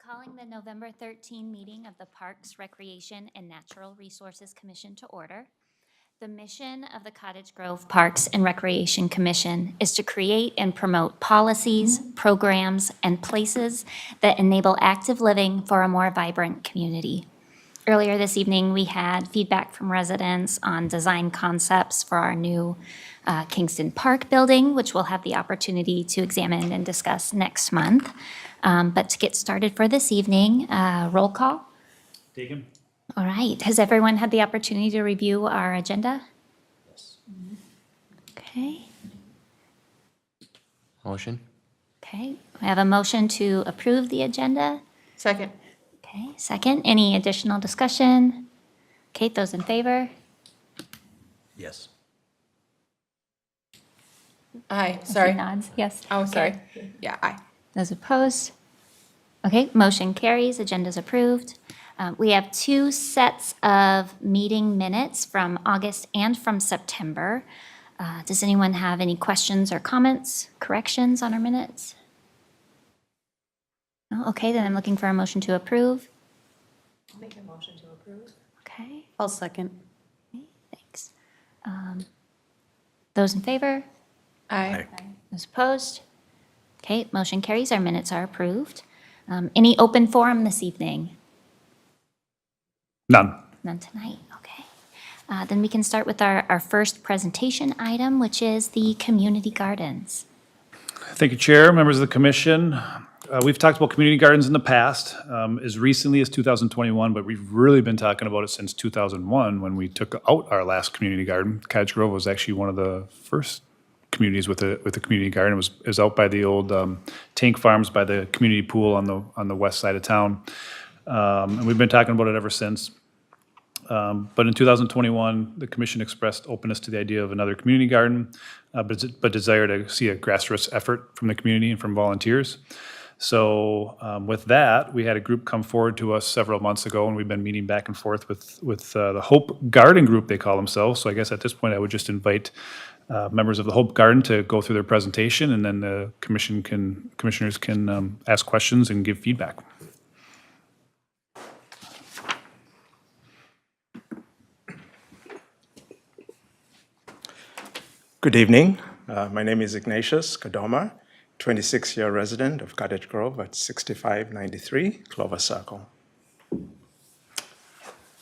Calling the November 13 meeting of the Parks, Recreation, and Natural Resources Commission to order. The mission of the Cottage Grove Parks and Recreation Commission is to create and promote policies, programs, and places that enable active living for a more vibrant community. Earlier this evening, we had feedback from residents on design concepts for our new Kingston Park building, which we'll have the opportunity to examine and discuss next month. But to get started for this evening, roll call. Taken. All right. Has everyone had the opportunity to review our agenda? Yes. Okay. Motion? Okay. We have a motion to approve the agenda. Second. Okay. Second. Any additional discussion? Okay. Those in favor? Yes. Aye, She sorry. nods. Yes. Oh, Okay. sorry. Yeah, aye. Those opposed? Okay, motion carries, agenda's approved. We have two sets of meeting minutes from August and from September. Does anyone have any questions or comments, corrections on our minutes? No? Okay, then I'm looking for a motion to approve. I'll make a motion to approve. Okay, I'll second. thanks. Those in favor? Aye. Those opposed? Okay, motion carries, our minutes are approved. Any open forum this evening? None. None tonight, okay. Then we can start with our first presentation item, which is the community gardens. Thank you, Chair, members of the commission. We've talked about community gardens in the past, as recently as 2021, but we've really been talking about it since 2001 when we took out our last community garden. Cottage Grove was actually one of the first communities with a community garden. It was out by the old tank farms by the community pool on the west side of town. And we've been talking about it ever since. But in 2021, the commission expressed openness to the idea of another community garden, but desire to see a grassroots effort from the community and from volunteers. So with that, we had a group come forward to us several months ago, and we've been meeting back and forth with the Hope Garden Group, they call themselves. So I guess at this point, I would just invite members of the Hope Garden to go through their presentation, and then the commissioners can ask questions and give feedback. Good evening. My name is Ignatius Kadoma, 26-year resident of Cottage Grove at 6593 Clover Circle.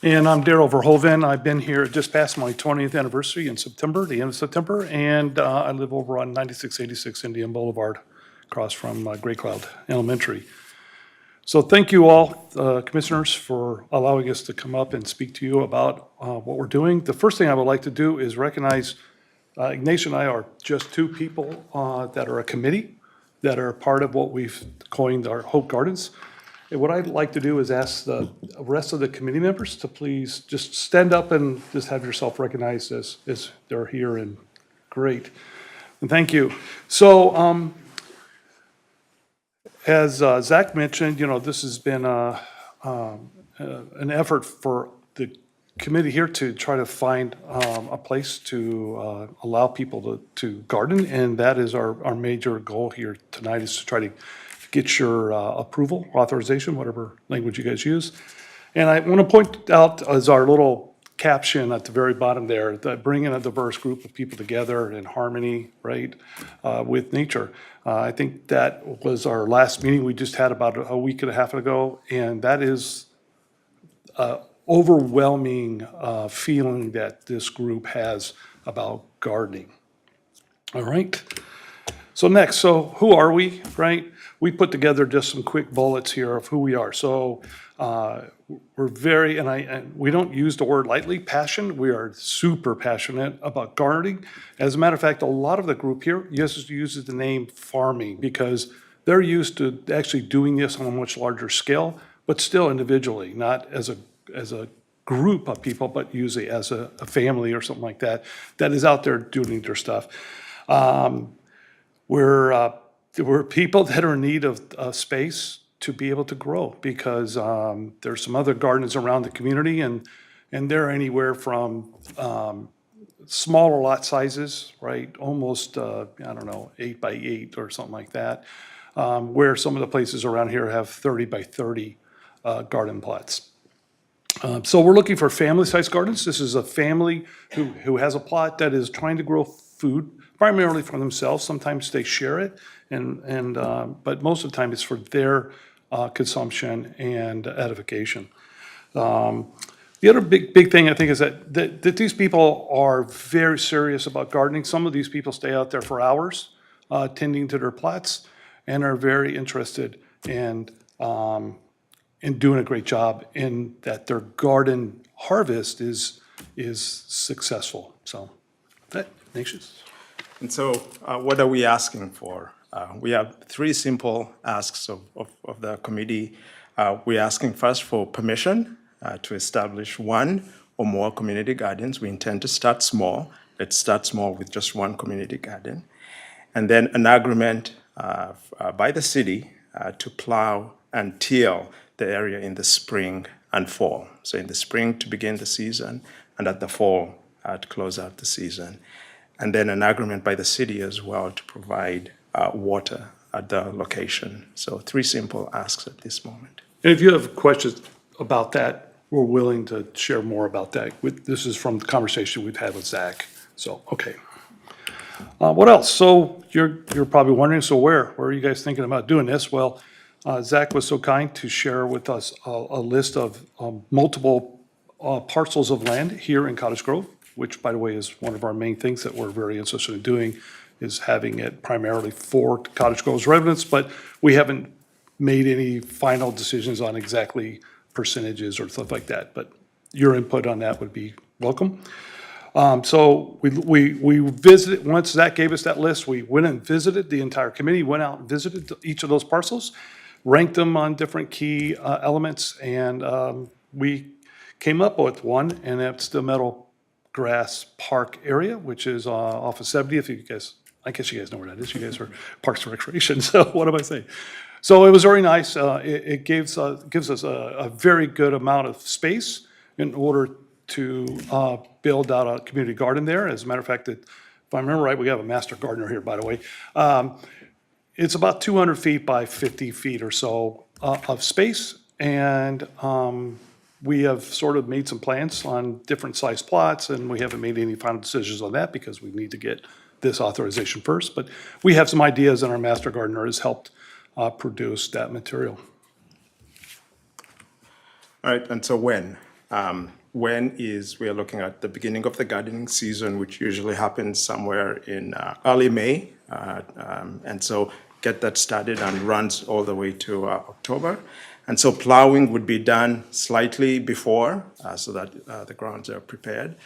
And I'm Daryl Verhoeven. I've been here just past my 20th anniversary in September, the end of September, and I live over on 9686 Indian Boulevard, across from Great Cloud Elementary. So thank you all, commissioners, for allowing us to come up and speak to you about what we're doing. The first thing I would like to do is recognize Ignatius and I are just two people that are a committee that are part of what we've coined our Hope Gardens. And what I'd like to do is ask the rest of the committee members to please just stand up and just have yourself recognized as they're here, and great. And thank you. So as Zach mentioned, this has been an effort for the committee here to try to find a place to allow people to garden, and that is our major goal here tonight, is to try to get your approval, authorization, whatever language you guys use. And I want to point out as our little caption at the very bottom there, that bringing a diverse group of people together in harmony, right, with nature. I think that was our last meeting we just had about a week and a half ago, and that is overwhelming feeling that this group has about gardening. All right. So next, who are we, right? We put together just some quick bullets here of who we are. So we're very, and we don't use the word lightly, passion. We are super passionate about gardening. As a matter of fact, a lot of the group here uses the name farming because they're used to actually doing this on a much larger scale, but still individually, not as a group of people, but usually as a family or something like that is out there doing their stuff. We're people that are in need of space to be able to grow, because there's some other gardens around the community, and they're anywhere from smaller lot sizes, right? Almost, 8 by 8 or something like that, where some of the places around here have 30 by 30 garden plots. So we're looking for family-sized gardens. This is a family who has a plot that is trying to grow food primarily for themselves. Sometimes they share it, but most of the time it's for their consumption and edification. The other big thing I think is that these people are very serious about gardening. Some of these people stay out there for hours tending to their plots and are very interested in doing a great job in that their garden harvest is successful. So, Ignatius. And so what are we asking for? We have three simple asks of the committee. We're asking first for permission to establish one or more community gardens. We intend to start small. Let's start small with just one community garden. And then an agreement by the city to plow and till the area in the spring and fall. So in the spring to begin the season, and at the fall to close out the season. And then an agreement by the city as well to provide water at the location. So three simple asks at this moment. And if you have questions about that, we're willing to share more about that. This is from the conversation we've had with Zach. So, okay. What else? So you're probably wondering, so where are you guys thinking about doing this? Well, Zach was so kind to share with us a list of multiple parcels of land here in Cottage Grove, which, by the way, is one of our main things that we're very interested in doing, is having it primarily for Cottage Grove's residents, but we haven't made any final decisions on exactly percentages or stuff like that, but your input on that would be welcome. So we visited, once Zach gave us that list, we went and visited, the entire committee went out and visited each of those parcels, ranked them on different key elements, and we came up with one, and that's the Meadow Grass Park area, which is off of 70. If you guys, I guess you guys know where that is. You guys are Parks and Recreation, so what am I saying? So it was very nice. It gives us a very good amount of space in order to build out a community garden there. As a matter of fact, if I remember right, we have a master gardener here, by the way. It's about 200 feet by 50 feet or so of space, and we have sort of made some plans on different size plots, and we haven't made any final decisions on that because we need to get this authorization first. But we have some ideas, and our master gardener has helped produce that material. All right, and so when? When is, we are looking at the beginning of the gardening season, which usually happens somewhere in early May. And so get that started and runs all the way to October. And so plowing would be done slightly before so that the grounds are prepared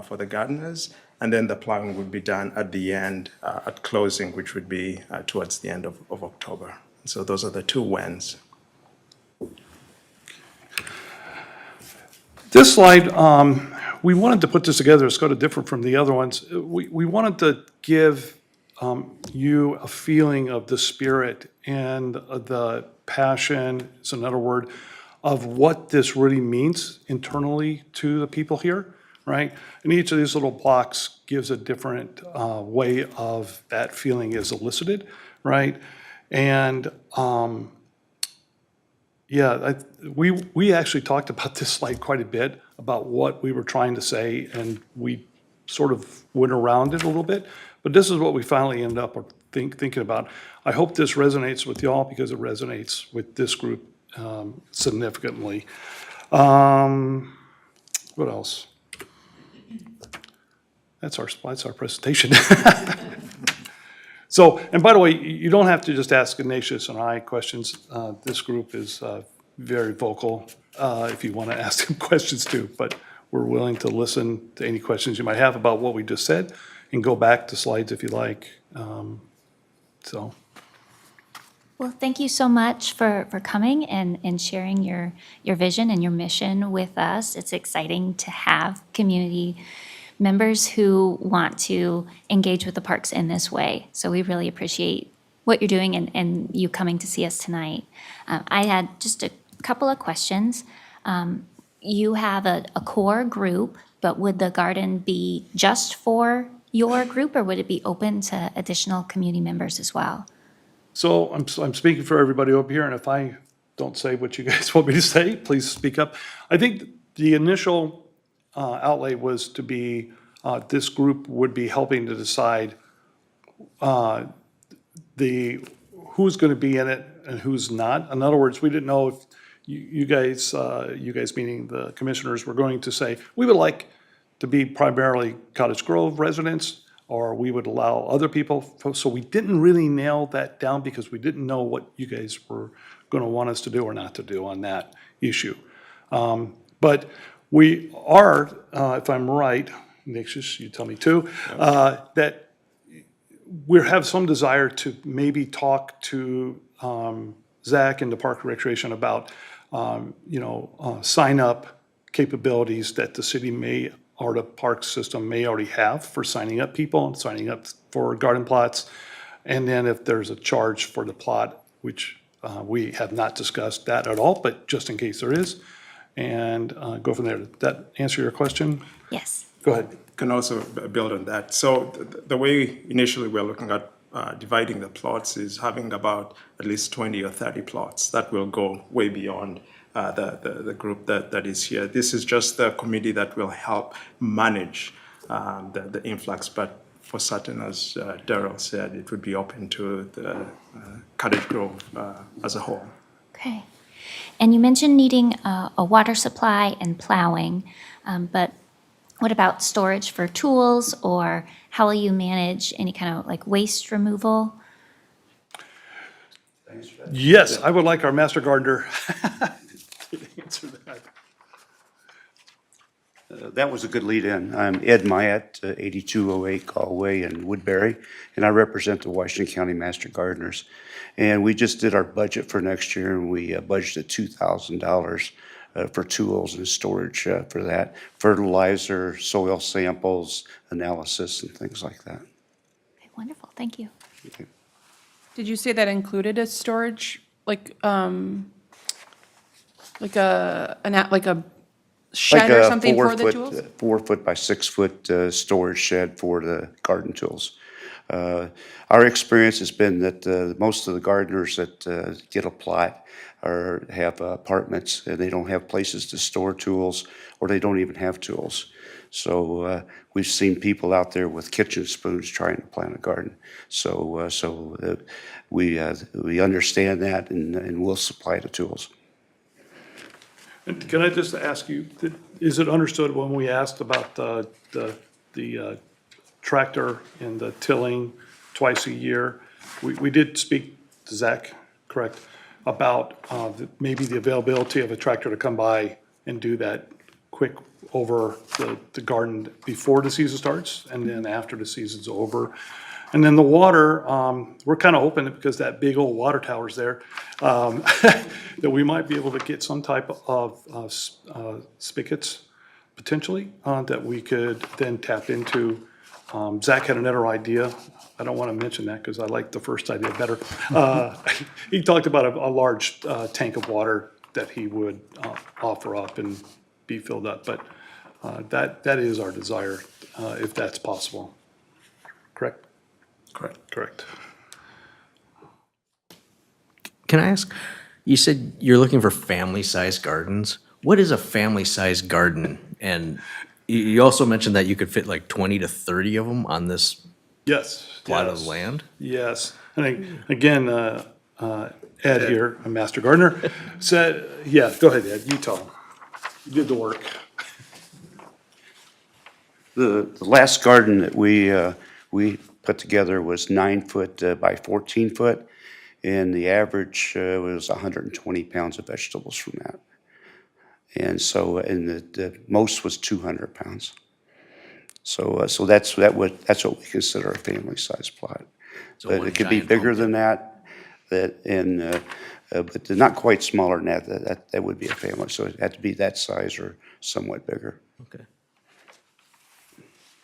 for the gardeners. And then the plowing would be done at the end, at closing, which would be towards the end of October. So those are the two whens. This slide, we wanted to put this together, it's kind of different from the other ones. We wanted to give you a feeling of the spirit and the passion, is another word, of what this really means internally to the people here, right? And each of these little blocks gives a different way of that feeling is elicited, right? And yeah, we actually talked about this slide quite a bit, about what we were trying to say, and we sort of went around it a little bit. But this is what we finally ended up thinking about. I hope this resonates with y'all because it resonates with this group significantly. What else? That's our presentation. So, and by the way, you don't have to just ask Ignatius and I questions. This group is very vocal if you want to ask them questions too, but we're willing to listen to any questions you might have about what we just said and go back to slides if you like. So. Well, thank you so much for coming and sharing your vision and your mission with us. It's exciting to have community members who want to engage with the parks in this way. So we really appreciate what you're doing and you coming to see us tonight. I had just a couple of questions. You have a core group, but would the garden be just for your group, or would it be open to additional community members as well? So I'm speaking for everybody over here, and if I don't say what you guys want me to say, please speak up. I think the initial outlay was to be, this group would be helping to decide who's going to be in it and who's not. In other words, we didn't know if you guys meaning the commissioners, were going to say, we would like to be primarily Cottage Grove residents, or we would allow other people. So we didn't really nail that down because we didn't know what you guys were going to want us to do or not to do on that issue. But we are, if I'm right, Nixus, you tell me too, that we have some desire to maybe talk to Zach and the Park and Recreation about, sign up capabilities that the city may, or the park system may already have for signing up people and signing up for garden plots. And then if there's a charge for the plot, which we have not discussed that at all, but just in case there is, and go from there. Did that answer your question? Yes. Go ahead. Can also build on that. So the way initially we're looking at dividing the plots is having about at least 20 or 30 plots that will go way beyond the group that is here. This is just the committee that will help manage the influx, but for certain, as Daryl said, it would be open to the Cottage Grove as a whole. Okay. And you mentioned needing a water supply and plowing, but what about storage for tools, or how will you manage any kind of like waste removal? Yes, I would like our master gardener to answer that. That was a good lead-in. I'm Ed Myatt, 8208 Galway in Woodbury, and I represent the Washington County Master Gardeners. And we just did our budget for next year, and we budgeted $2,000 for tools and storage for that, fertilizer, soil samples, analysis, and things like that. Okay, wonderful, thank you. Did you say that included a storage, like a shed or something for the tools? 4 foot by 6 foot storage shed for the garden tools. Our experience has been that most of the gardeners that get a plot have apartments, and they don't have places to store tools, or they don't even have tools. So we've seen people out there with kitchen spoons trying to plant a garden. So we understand that, and we'll supply the tools. And can I just ask you, is it understood when we asked about the tractor and the tilling twice a year? We did speak to Zach, correct, about maybe the availability of a tractor to come by and do that quick over the garden before the season starts and then after the season's over. And then the water, we're kind of hoping that because that big old water tower's there, that we might be able to get some type of spigots potentially that we could then tap into. Zach had another idea. I don't want to mention that because I like the first idea better. He talked about a large tank of water that he would offer up and be filled up. But that is our desire, if that's possible. Correct? Correct. Can I ask, you said you're looking for family-sized gardens. What is a family-sized garden? And you also mentioned that you could fit like 20 to 30 of them on this Yes. plot yes. of land? Yes. And again, Ed here, a master gardener, said, yeah, go ahead, Ed, you tell him. You did the work. The last garden that we put together was 9 foot by 14 foot, and the average was 120 pounds of vegetables from that. And so, and the most was 200 pounds. So that's what we consider a family-sized plot. But one it could be giant bigger pumpkin. than that, but not quite smaller than that. That would be a family. So it had to be that size or somewhat bigger. Okay.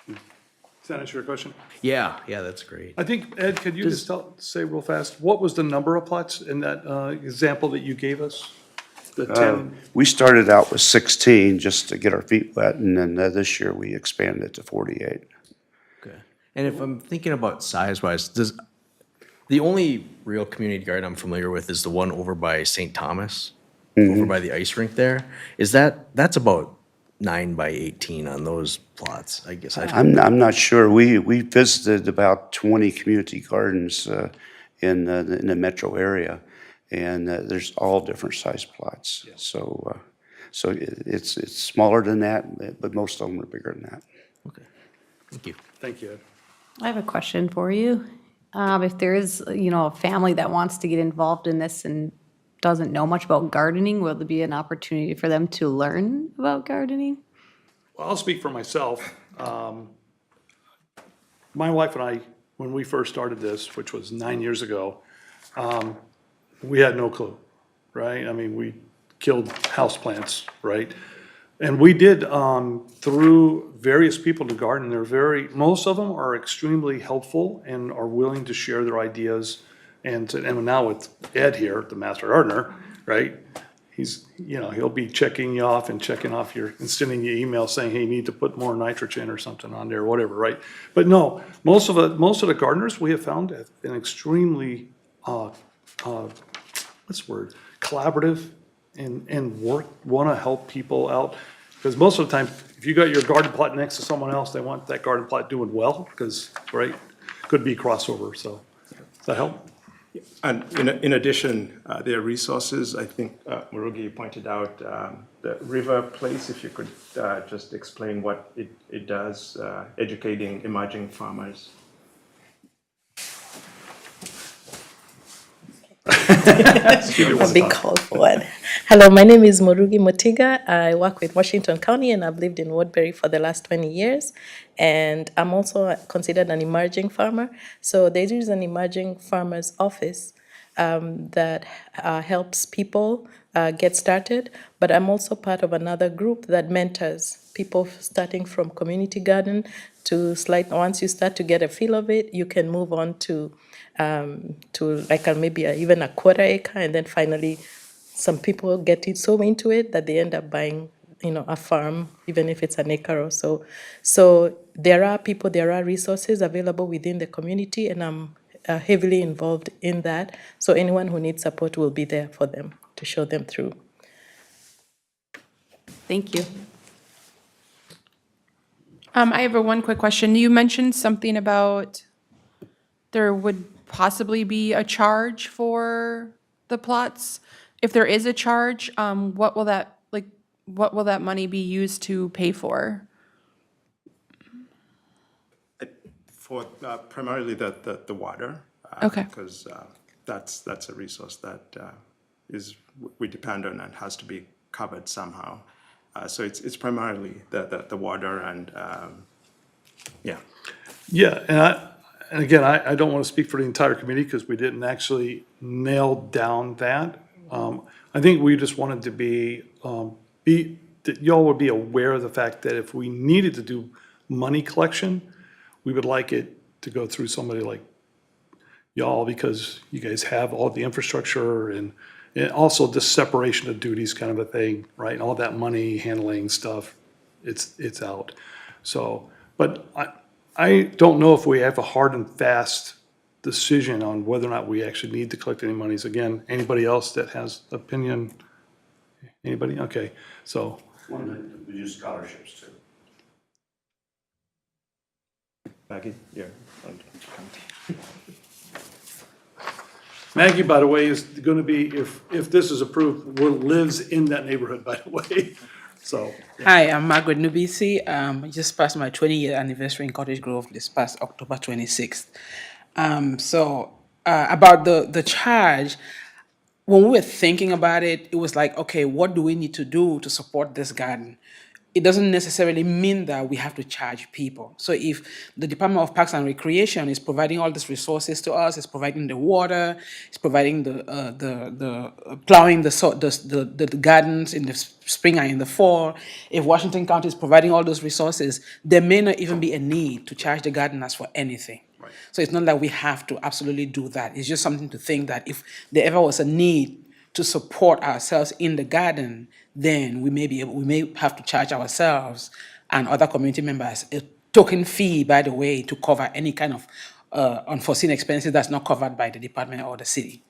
Does that answer your question? Yeah, that's great. I think, Ed, could you just say real fast, what was the number of plots in that example that you gave us? The 10? We started out with 16 just to get our feet wet, and then this year we expanded it to 48. Okay. And if I'm thinking about size-wise, The only real community garden I'm familiar with is the one over by St. Thomas, over by the ice rink there. That's about 9 by 18 on those plots, I guess. I'm not sure. We visited about 20 community gardens in the metro area, and there's all different size plots. So it's smaller than that, but most of them are bigger than that. Okay, thank you. Thank you, Ed. I have a question for you. If there is, a family that wants to get involved in this and doesn't know much about gardening, will there be an opportunity for them to learn about gardening? Well, I'll speak for myself. My wife and I, when we first started this, which was 9 years ago, we had no clue, right? I mean, we killed houseplants, right? And we did, through various people to garden, most of them are extremely helpful and are willing to share their ideas. And now with Ed here, the master gardener, right? He'll be checking you off and checking off and sending you emails saying, hey, you need to put more nitrogen or something on there, whatever, right? But no, most of the gardeners we have found have been extremely, collaborative and want to help people out. Because most of the time, if you got your garden plot next to someone else, they want that garden plot doing well, because, right, could be crossover, so, does that help? And in addition, there are resources, I think Murugi pointed out, the River Place, if you could just explain what it does, educating emerging farmers. A big call forward. Hello, my name is Murugi Motiga. I work with Washington County and I've lived in Woodbury for the last 20 years. And I'm also considered an emerging farmer. So there is an emerging farmers office that helps people get started. But I'm also part of another group that mentors people starting from community garden to once you start to get a feel of it, you can move on to like even a quarter acre, and then finally some people get it so into it that they end up buying a farm, even if it's an acre or so. So there are resources available within the community, and I'm heavily involved in that. So anyone who needs support will be there for them to show them through. Thank you. I have one quick question. You mentioned something about there would possibly be a charge for the plots. If there is a charge, what will that money be used to pay for? For primarily the water. Okay. Because that's a resource that we depend on and has to be covered somehow. So it's primarily the water and, yeah. Yeah, and again, I don't want to speak for the entire committee because we didn't actually nail down that. I think we just wanted to that y'all would be aware of the fact that if we needed to do money collection, we would like it to go through somebody like y'all, because you guys have all the infrastructure and also this separation of duties kind of a thing, right? And all that money handling stuff, it's out. So, but I don't know if we have a hard and fast decision on whether or not we actually need to collect any monies. Again, anybody else that has opinion? Anybody? Okay, so. We use scholarships too. Maggie, yeah. Maggie, by the way, is going to be, if this is approved, lives in that neighborhood, by the way. So, Hi, I'm Margaret Nubisi. I just passed my 20-year anniversary in Cottage Grove this past October 26th. About the charge, when we were thinking about it, it was like, okay, what do we need to do to support this garden? It doesn't necessarily mean that we have to charge people. So if the Department of Parks and Recreation is providing all these resources to us, it's providing the water, it's providing the plowing the gardens in the spring and in the fall, if Washington County is providing all those resources, there may not even be a need to charge the gardeners for anything. Right. So it's not that we have to absolutely do that. It's just something to think that if there ever was a need to support ourselves in the garden, then we may have to charge ourselves and other community members a token fee, by the way, to cover any kind of unforeseen expenses that's not covered by the department or the city.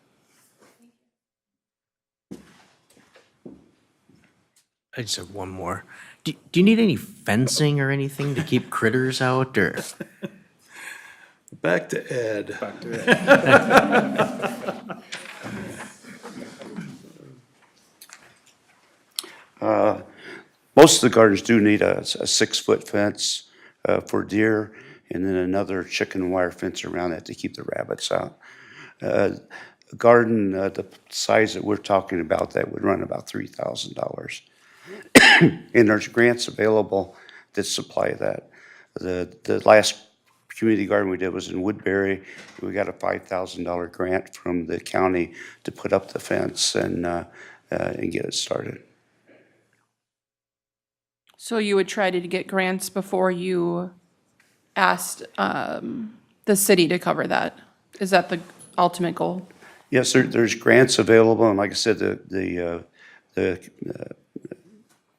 I just have one more. Do you need any fencing or anything to keep critters out, or? Back to Ed. Most of the gardens do need a 6-foot fence for deer, and then another chicken wire fence around it to keep the rabbits out. A garden, the size that we're talking about, that would run about $3,000. And there's grants available that supply that. The last community garden we did was in Woodbury. We got a $5,000 grant from the county to put up the fence and get it started. So you would try to get grants before you asked the city to cover that? Is that the ultimate goal? Yes, there's grants available, and like I said, the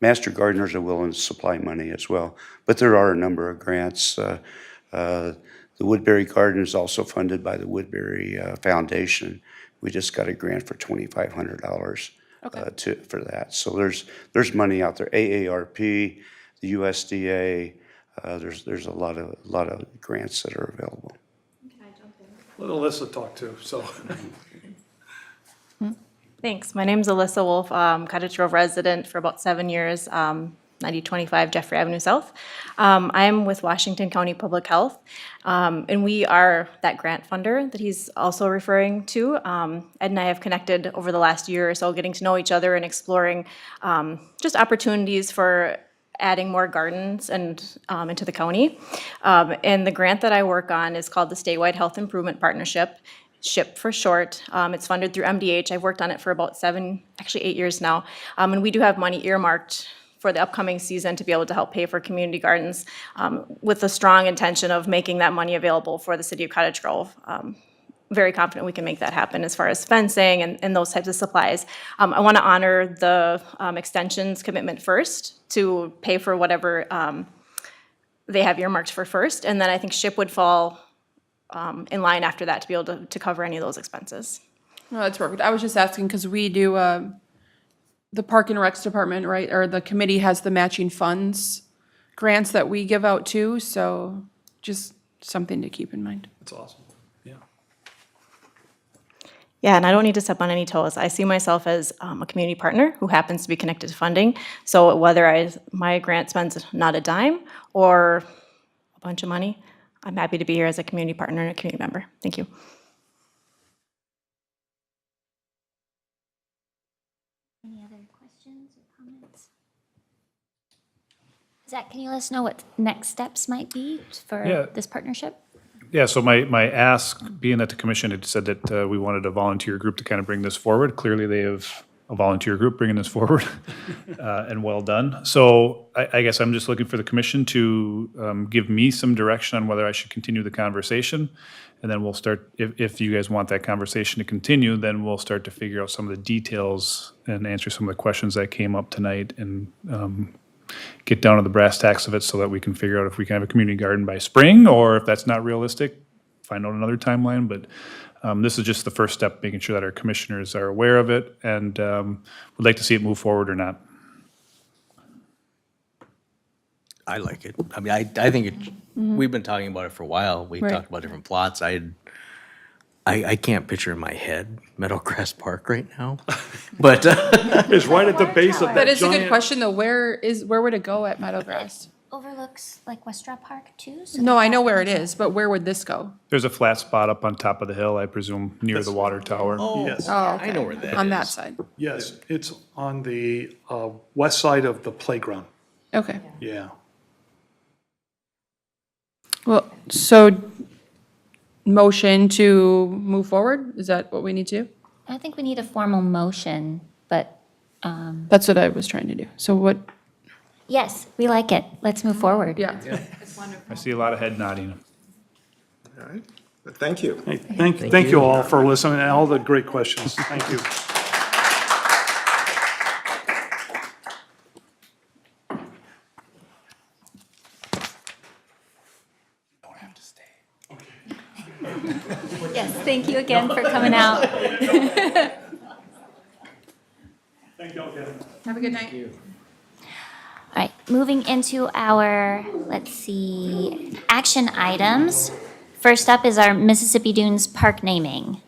master gardeners are willing to supply money as well. But there are a number of grants. The Woodbury Garden is also funded by the Woodbury Foundation. We just got a grant for $2,500 for that. So there's money out there. AARP, the USDA. There's a lot of grants that are available. Let Alyssa talk too, so. Thanks. My name's Alyssa Wolf, Cottage Grove resident for about 7 years, 9025 Jeffrey Avenue South. I'm with Washington County Public Health, and we are that grant funder that he's also referring to. Ed and I have connected over the last year or so, getting to know each other and exploring just opportunities for adding more gardens and into the county. And the grant that I work on is called the Statewide Health Improvement Partnership, SHIP for short. It's funded through MDH. I've worked on it for about 8 years now. And we do have money earmarked for the upcoming season to be able to help pay for community gardens with the strong intention of making that money available for the city of Cottage Grove. Very confident we can make that happen as far as fencing and those types of supplies. I want to honor the extension's commitment first to pay for whatever they have earmarked for first. And then I think SHIP would fall in line after that to be able to cover any of those expenses. No, that's perfect. I was just asking because we do, the Park and Recs Department, right, or the committee has the matching funds grants that we give out too, so just something to keep in mind. That's awesome, yeah. Yeah, and I don't need to step on any toes. I see myself as a community partner who happens to be connected to funding. So whether my grant spends not a dime or a bunch of money, I'm happy to be here as a community partner and a community member. Thank you. Any other questions or comments? Zach, can you let us know what next steps might be for this partnership? Yeah, so my ask, being that the commission had said that we wanted a volunteer group to kind of bring this forward, clearly they have a volunteer group bringing this forward, and well done. So I guess I'm just looking for the commission to give me some direction on whether I should continue the conversation. And then we'll start, if you guys want that conversation to continue, then we'll start to figure out some of the details and answer some of the questions that came up tonight and get down to the brass tacks of it so that we can figure out if we can have a community garden by spring, or if that's not realistic, find out another timeline. But this is just the first step, making sure that our commissioners are aware of it and would like to see it move forward or not. I like it. I mean, I think it, we've been talking about it for a while. We Right. talked about different plots. I can't picture in my head Meadowgrass Park right now, but It's right at the base of that That is a good giant. question though. Where would it go at Meadowgrass? Overlooks like Westra Park too? So No, I know where it is, but where would this go? There's a flat spot up on top of the hill, I presume, near the water tower. Yes, Oh, I know okay. where that On that is. side. yes, it's on the west side of the playground, Okay. yeah. Well, so motion to move forward? Is that what we need to do? I think we need a formal motion, but That's what I was trying to do. So what, yes, we like it. Let's move forward. yeah. I see a lot of head nodding. All right, thank you. Hey, thank you all for listening and all the great questions. Thank you. you again for coming out. Have a good night. All right, moving into our, let's see, action items. First up is our Mississippi Dunes Park naming.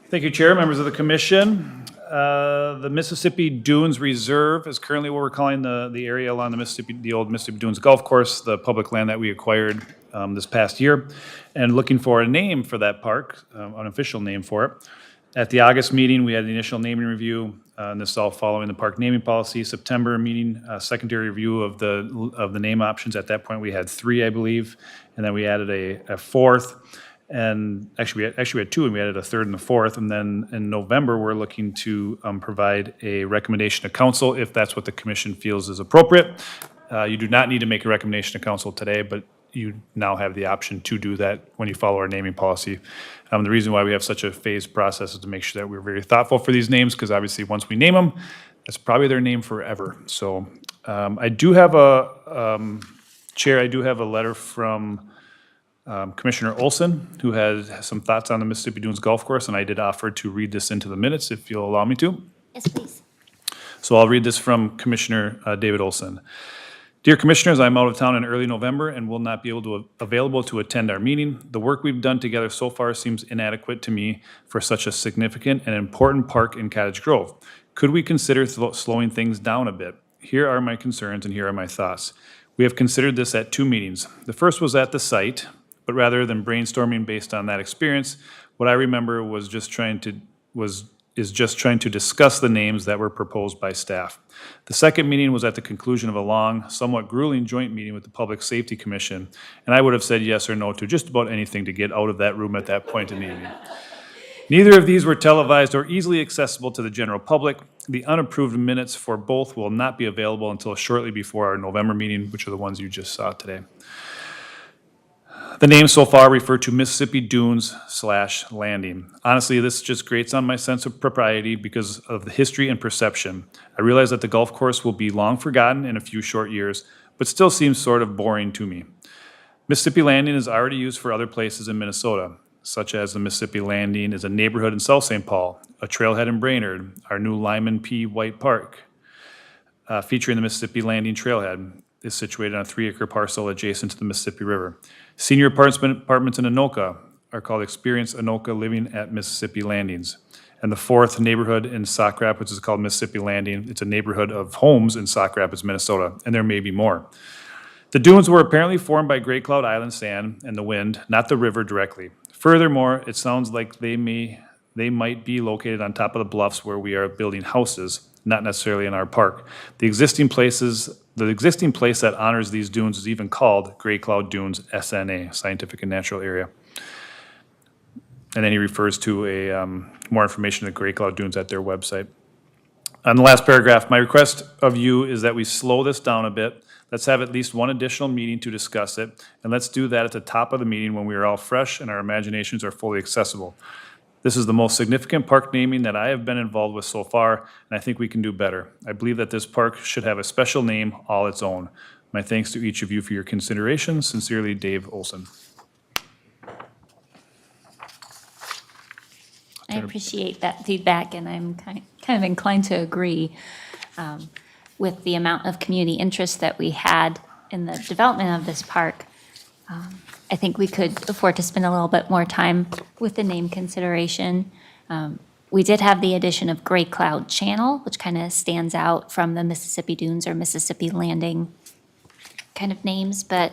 Thank you, Chair, members of the commission. The Mississippi Dunes Reserve is currently what we're calling the area along the old Mississippi Dunes Golf Course, the public land that we acquired this past year, and looking for a name for that park, an official name for it. At the August meeting, we had the initial naming review, and this is all following the park naming policy. September meeting, secondary review of the name options. At that point, we had 3, I believe, and then we added a fourth. And actually, we had 2, and we added a third and a fourth. And then in November, we're looking to provide a recommendation to council if that's what the commission feels is appropriate. You do not need to make a recommendation to council today, but you now have the option to do that when you follow our naming policy. The reason why we have such a phased process is to make sure that we're very thoughtful for these names, because obviously once we name them, that's probably their name forever. So I do have Chair, I do have a letter from Commissioner Olson, who has some thoughts on the Mississippi Dunes Golf Course, and I did offer to read this into the minutes if you'll allow me to. Yes, please. So I'll read this from Commissioner David Olson. Dear Commissioners, I'm out of town in early November and will not be available to attend our meeting. The work we've done together so far seems inadequate to me for such a significant and important park in Cottage Grove. Could we consider slowing things down a bit? Here are my concerns and here are my thoughts. We have considered this at 2 meetings. The first was at the site, but rather than brainstorming based on that experience, what I remember was just trying to discuss the names that were proposed by staff. The second meeting was at the conclusion of a long, somewhat grueling joint meeting with the Public Safety Commission, and I would have said yes or no to just about anything to get out of that room at that point in the evening. Neither of these were televised or easily accessible to the general public. The unapproved minutes for both will not be available until shortly before our November meeting, which are the ones you just saw today. The names so far refer to Mississippi Dunes/Landing. Honestly, this just grates on my sense of propriety because of the history and perception. I realize that the golf course will be long forgotten in a few short years, but still seems sort of boring to me. Mississippi Landing is already used for other places in Minnesota, such as the Mississippi Landing is a neighborhood in South St. Paul, a trailhead in Brainerd, our new Lyman P. White Park, featuring the Mississippi Landing Trailhead, is situated on a 3-acre parcel adjacent to the Mississippi River. Senior apartments in Anoka are called Experience Anoka Living at Mississippi Landings. And the 4th neighborhood in Sauk Rapids is called Mississippi Landing. It's a neighborhood of homes in Sauk Rapids, Minnesota, and there may be more. The dunes were apparently formed by Great Cloud Island sand and the wind, not the river directly. Furthermore, it sounds like they might be located on top of the bluffs where we are building houses, not necessarily in our park. The existing place that honors these dunes is even called Great Cloud Dunes SNA, Scientific and Natural Area. And then he refers to more information at Great Cloud Dunes at their website. On the last paragraph, my request of you is that we slow this down a bit. Let's have at least one additional meeting to discuss it, and let's do that at the top of the meeting when we are all fresh and our imaginations are fully accessible. This is the most significant park naming that I have been involved with so far, and I think we can do better. I believe that this park should have a special name all its own. My thanks to each of you for your consideration. Sincerely, Dave Olson. I appreciate that feedback, and I'm kind of inclined to agree with the amount of community interest that we had in the development of this park. I think we could afford to spend a little bit more time with the name consideration. We did have the addition of Great Cloud Channel, which kind of stands out from the Mississippi Dunes or Mississippi Landing kind of names, but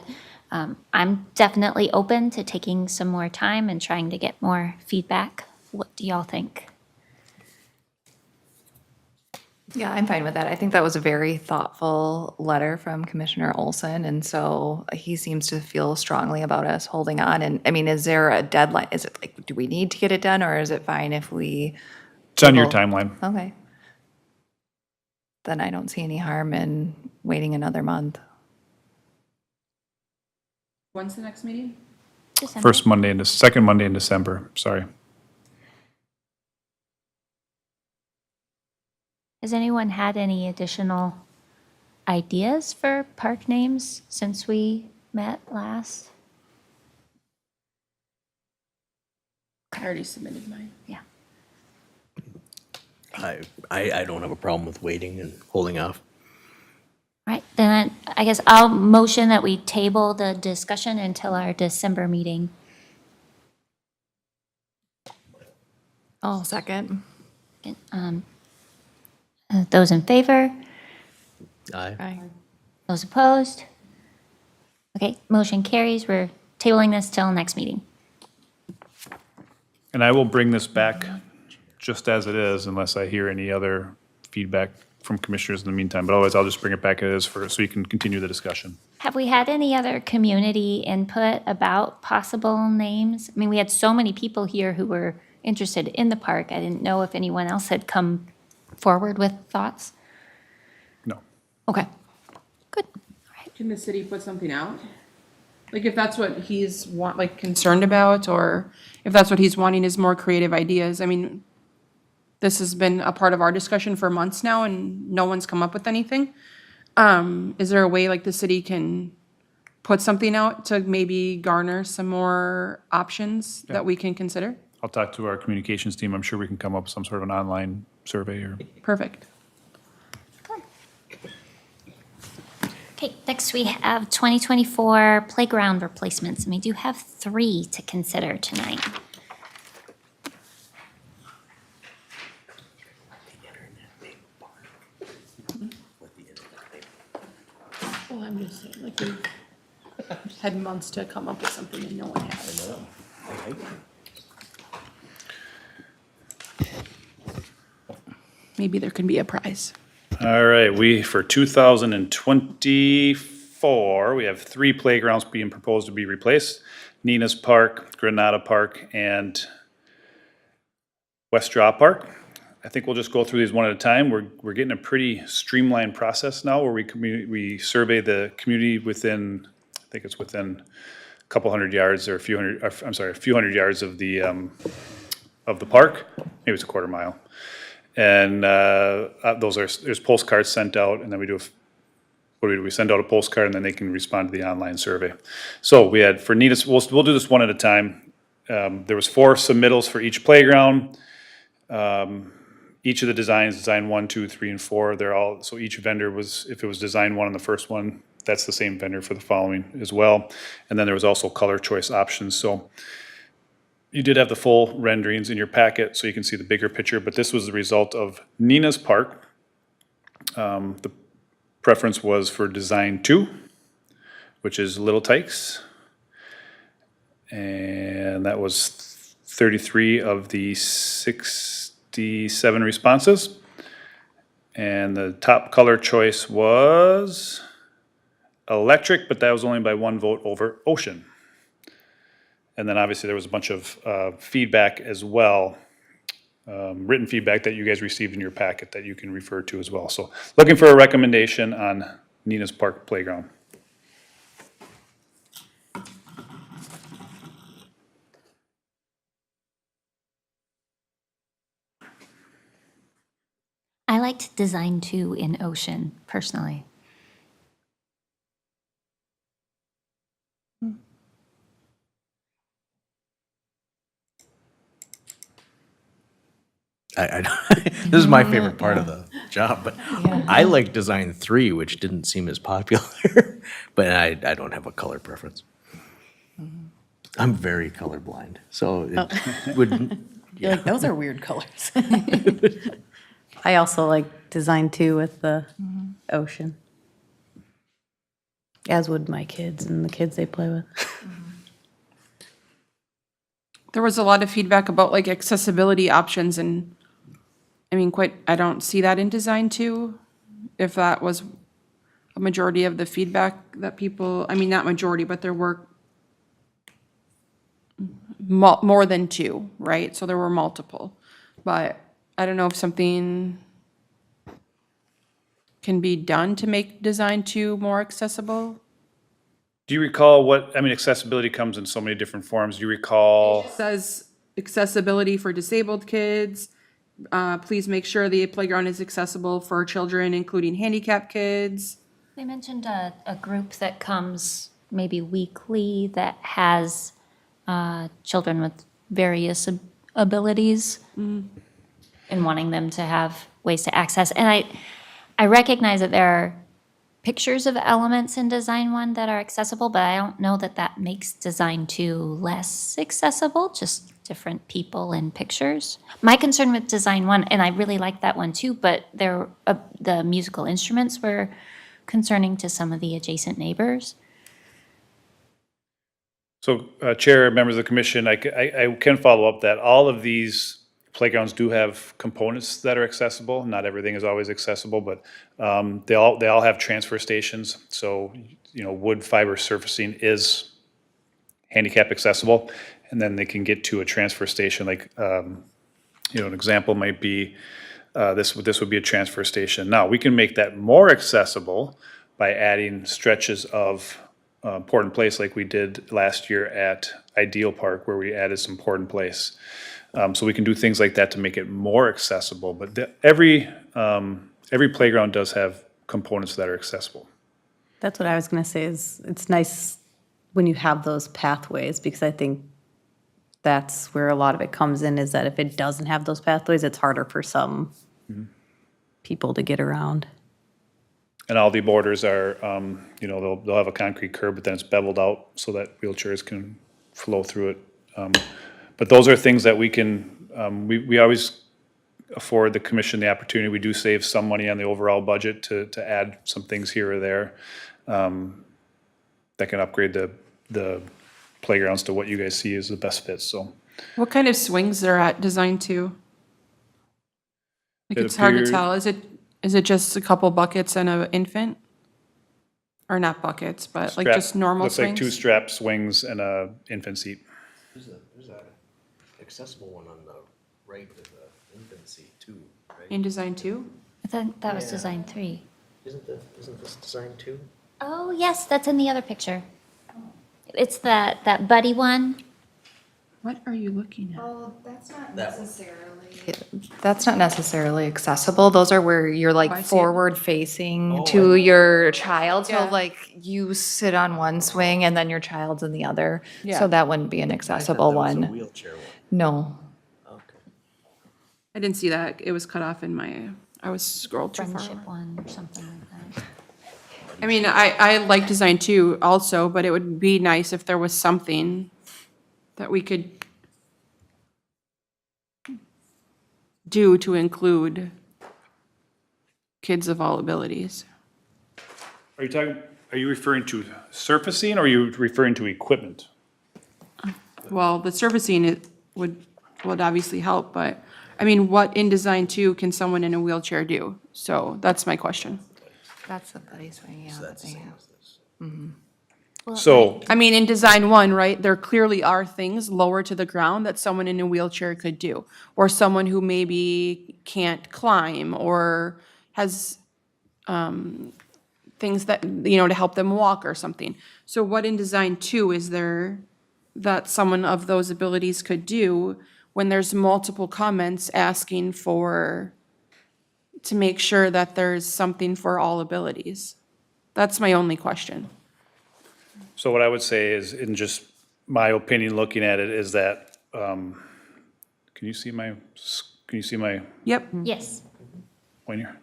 I'm definitely open to taking some more time and trying to get more feedback. What do y'all think? Yeah, I'm fine with that. I think that was a very thoughtful letter from Commissioner Olson, and so he seems to feel strongly about us holding on. And I mean, is there a deadline? Is it like, do we need to get it done, or is it fine if we? It's on your timeline. Okay. Then I don't see any harm in waiting another month. When's the next meeting? December. Second Monday in December, sorry. Has anyone had any additional ideas for park names since we met last? I already submitted mine. Yeah. I don't have a problem with waiting and holding off. All right, then I guess I'll motion that we table the discussion until our December meeting. I'll second. Those in favor? Aye. Aye. Those opposed? Okay, motion carries. We're tabling this till next meeting. And I will bring this back just as it is unless I hear any other feedback from commissioners in the meantime. But otherwise, I'll just bring it back as is so you can continue the discussion. Have we had any other community input about possible names? I mean, we had so many people here who were interested in the park. I didn't know if anyone else had come forward with thoughts. No. Okay, good. Can the city put something out? Like if that's what he's concerned about, or if that's what he's wanting is more creative ideas. I mean, this has been a part of our discussion for months now and no one's come up with anything. Is there a way like the city can put something out to maybe garner some more options that we can consider? I'll talk to our communications team. I'm sure we can come up with some sort of an online survey or. Perfect. Okay, next we have 2024 playground replacements, and we do have 3 to consider tonight. Well, I'm just saying, like, we've had months to come up with something and no one has. Maybe there can be a prize. All right, for 2024, we have 3 playgrounds being proposed to be replaced. Nina's Park, Granada Park, and West Draw Park. I think we'll just go through these one at a time. We're getting a pretty streamlined process now where we survey the community within, I think it's within a couple hundred yards or a few hundred yards of the park. Maybe it's a quarter mile. And there's postcards sent out, and then we send out a postcard, and then they can respond to the online survey. So we had, for Nina's, we'll do this one at a time. There was 4 submittals for each playground. Each of the designs, design 1, 2, 3, and 4, they're all, so each vendor was, if it was design 1 on the first one, that's the same vendor for the following as well. And then there was also color choice options. So you did have the full renderings in your packet, so you can see the bigger picture, but this was the result of Nina's Park. The preference was for design 2, which is Little Tykes. And that was 33 of the 67 responses. And the top color choice was electric, but that was only by 1 vote over ocean. And then obviously there was a bunch of feedback as well, written feedback that you guys received in your packet that you can refer to as well. So looking for a recommendation on Nina's Park Playground. I liked design 2 in ocean, personally. This is my favorite part of the job, but I like design 3, which didn't seem as popular, but I don't have a color preference. I'm very colorblind, so it would. You're like, those are weird colors. I also like design 2 with the ocean. As would my kids and the kids they play with. There was a lot of feedback about like accessibility options and I mean, I don't see that in design 2. If that was a majority of the feedback that people, I mean, not majority, but there were more than 2, right? So there were multiple. But I don't know if something can be done to make design 2 more accessible. Do you recall accessibility comes in so many different forms. Do you recall? It says accessibility for disabled kids. Please make sure the playground is accessible for children, including handicapped kids. They mentioned a group that comes maybe weekly that has children with various abilities and wanting them to have ways to access. And I recognize that there are pictures of elements in Design 1 that are accessible, but I don't know that that makes Design 2 less accessible, just different people and pictures. My concern with Design 1, and I really liked that one too, but the musical instruments were concerning to some of the adjacent neighbors. So, Chair, members of the commission, I can follow up that all of these playgrounds do have components that are accessible. Not everything is always accessible, but they all have transfer stations. So, wood fiber surfacing is handicap accessible, and then they can get to a transfer station. Like, an example might be this would be a transfer station. Now, we can make that more accessible by adding stretches of Port and Place like we did last year at Ideal Park, where we added some Port and Place. So we can do things like that to make it more accessible. But every playground does have components that are accessible. That's what I was gonna say, is it's nice when you have those pathways, because I think that's where a lot of it comes in, is that if it doesn't have those pathways, it's harder for some people to get around. And all the borders are, they'll have a concrete curb, but then it's beveled out so that wheelchairs can flow through it. But those are things that we can, we always afford the commission the opportunity. We do save some money on the overall budget to add some things here or there that can upgrade the playgrounds to what you guys see as the best fit, so. What kind of swings are at Design 2? Like, It it's hard to appeared- tell. Is it just a couple buckets and an infant? Or not buckets, but like Strap- just normal Looks like two swings? strap swings and a infant seat. There's a accessible one on the right of the infant seat too, right? In Design 2? I thought that was Design 3. Isn't this design two? Oh, yes, that's in the other picture. It's that buddy one. What are you looking at? That's not necessarily accessible. Those are where you're Oh, I like see it. forward facing to your child. So Yeah. like you sit on one swing and then your child's in the other. Yeah. So that wouldn't be an accessible one. Wheelchair one. No. Okay. I didn't see that. It was cut off in my, I was scrolled too far. Friendship one or something like that. I mean, I like Design 2 also, but it would be nice if there was something that we could do to include kids of all abilities. Are you referring to surfacing, or are you referring to equipment? Well, the surfacing it would obviously help, but, I mean, what in Design 2 can someone in a wheelchair do? So that's my question. That's the buddy swing, yeah. that they have. So, I mean, in Design 1, right, there clearly are things lower to the ground that someone in a wheelchair could do, or someone who maybe can't climb or has things that, to help them walk or something. So what in Design 2 is there that someone of those abilities could do when there's multiple comments asking to make sure that there's something for all abilities? That's my only question. So what I would say is, in just my opinion, looking at it, is that, can you see my Yep. Yes. pointer?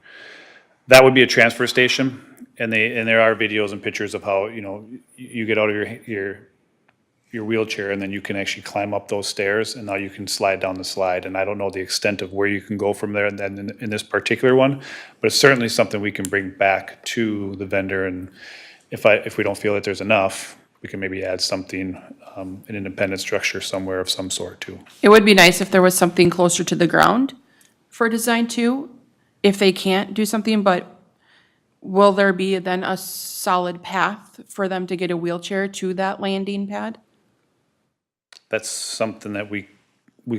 That would be a transfer station, and there are videos and pictures of how, you get out of your wheelchair, and then you can actually climb up those stairs, and now you can slide down the slide. And I don't know the extent of where you can go from there and then in this particular one, but it's certainly something we can bring back to the vendor. And if we don't feel that there's enough, we can maybe add something, an independent structure somewhere of some sort too. It would be nice if there was something closer to the ground for Design 2, if they can't do something, but will there be then a solid path for them to get a wheelchair to that landing pad? That's something that we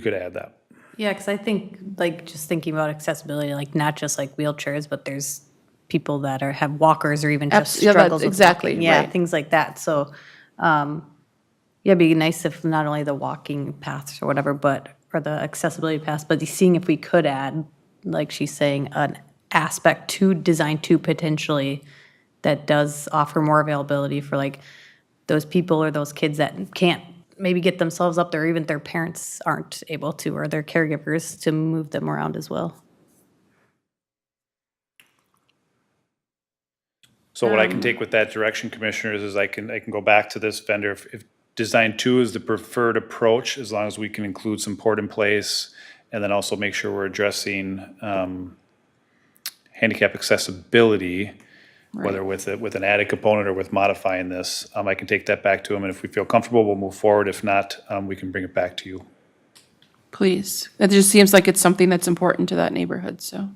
could add that. Yeah, because I think, like, just thinking about accessibility, like, not just like wheelchairs, but there's people that have walkers or even just Yeah, that's struggles with exactly walking. Yeah, right. things like that. So, yeah, it'd be nice if not only the walking paths or whatever, or the accessibility paths, but seeing if we could add, like she's saying, an aspect to Design 2 potentially that does offer more availability for like those people or those kids that can't maybe get themselves up there, even if their parents aren't able to, or their caregivers, to move them around as well. So what I can take with that direction, commissioners, is I can go back to this vendor. If design 2 is the preferred approach, as long as we can include some port in place, and then also make sure we're addressing handicap accessibility, whether with an added component or with modifying this, I can take that back to them, and if we feel comfortable, we'll move forward. If not, we can bring it back to you. Please. It just seems like it's something that's important to that neighborhood, so.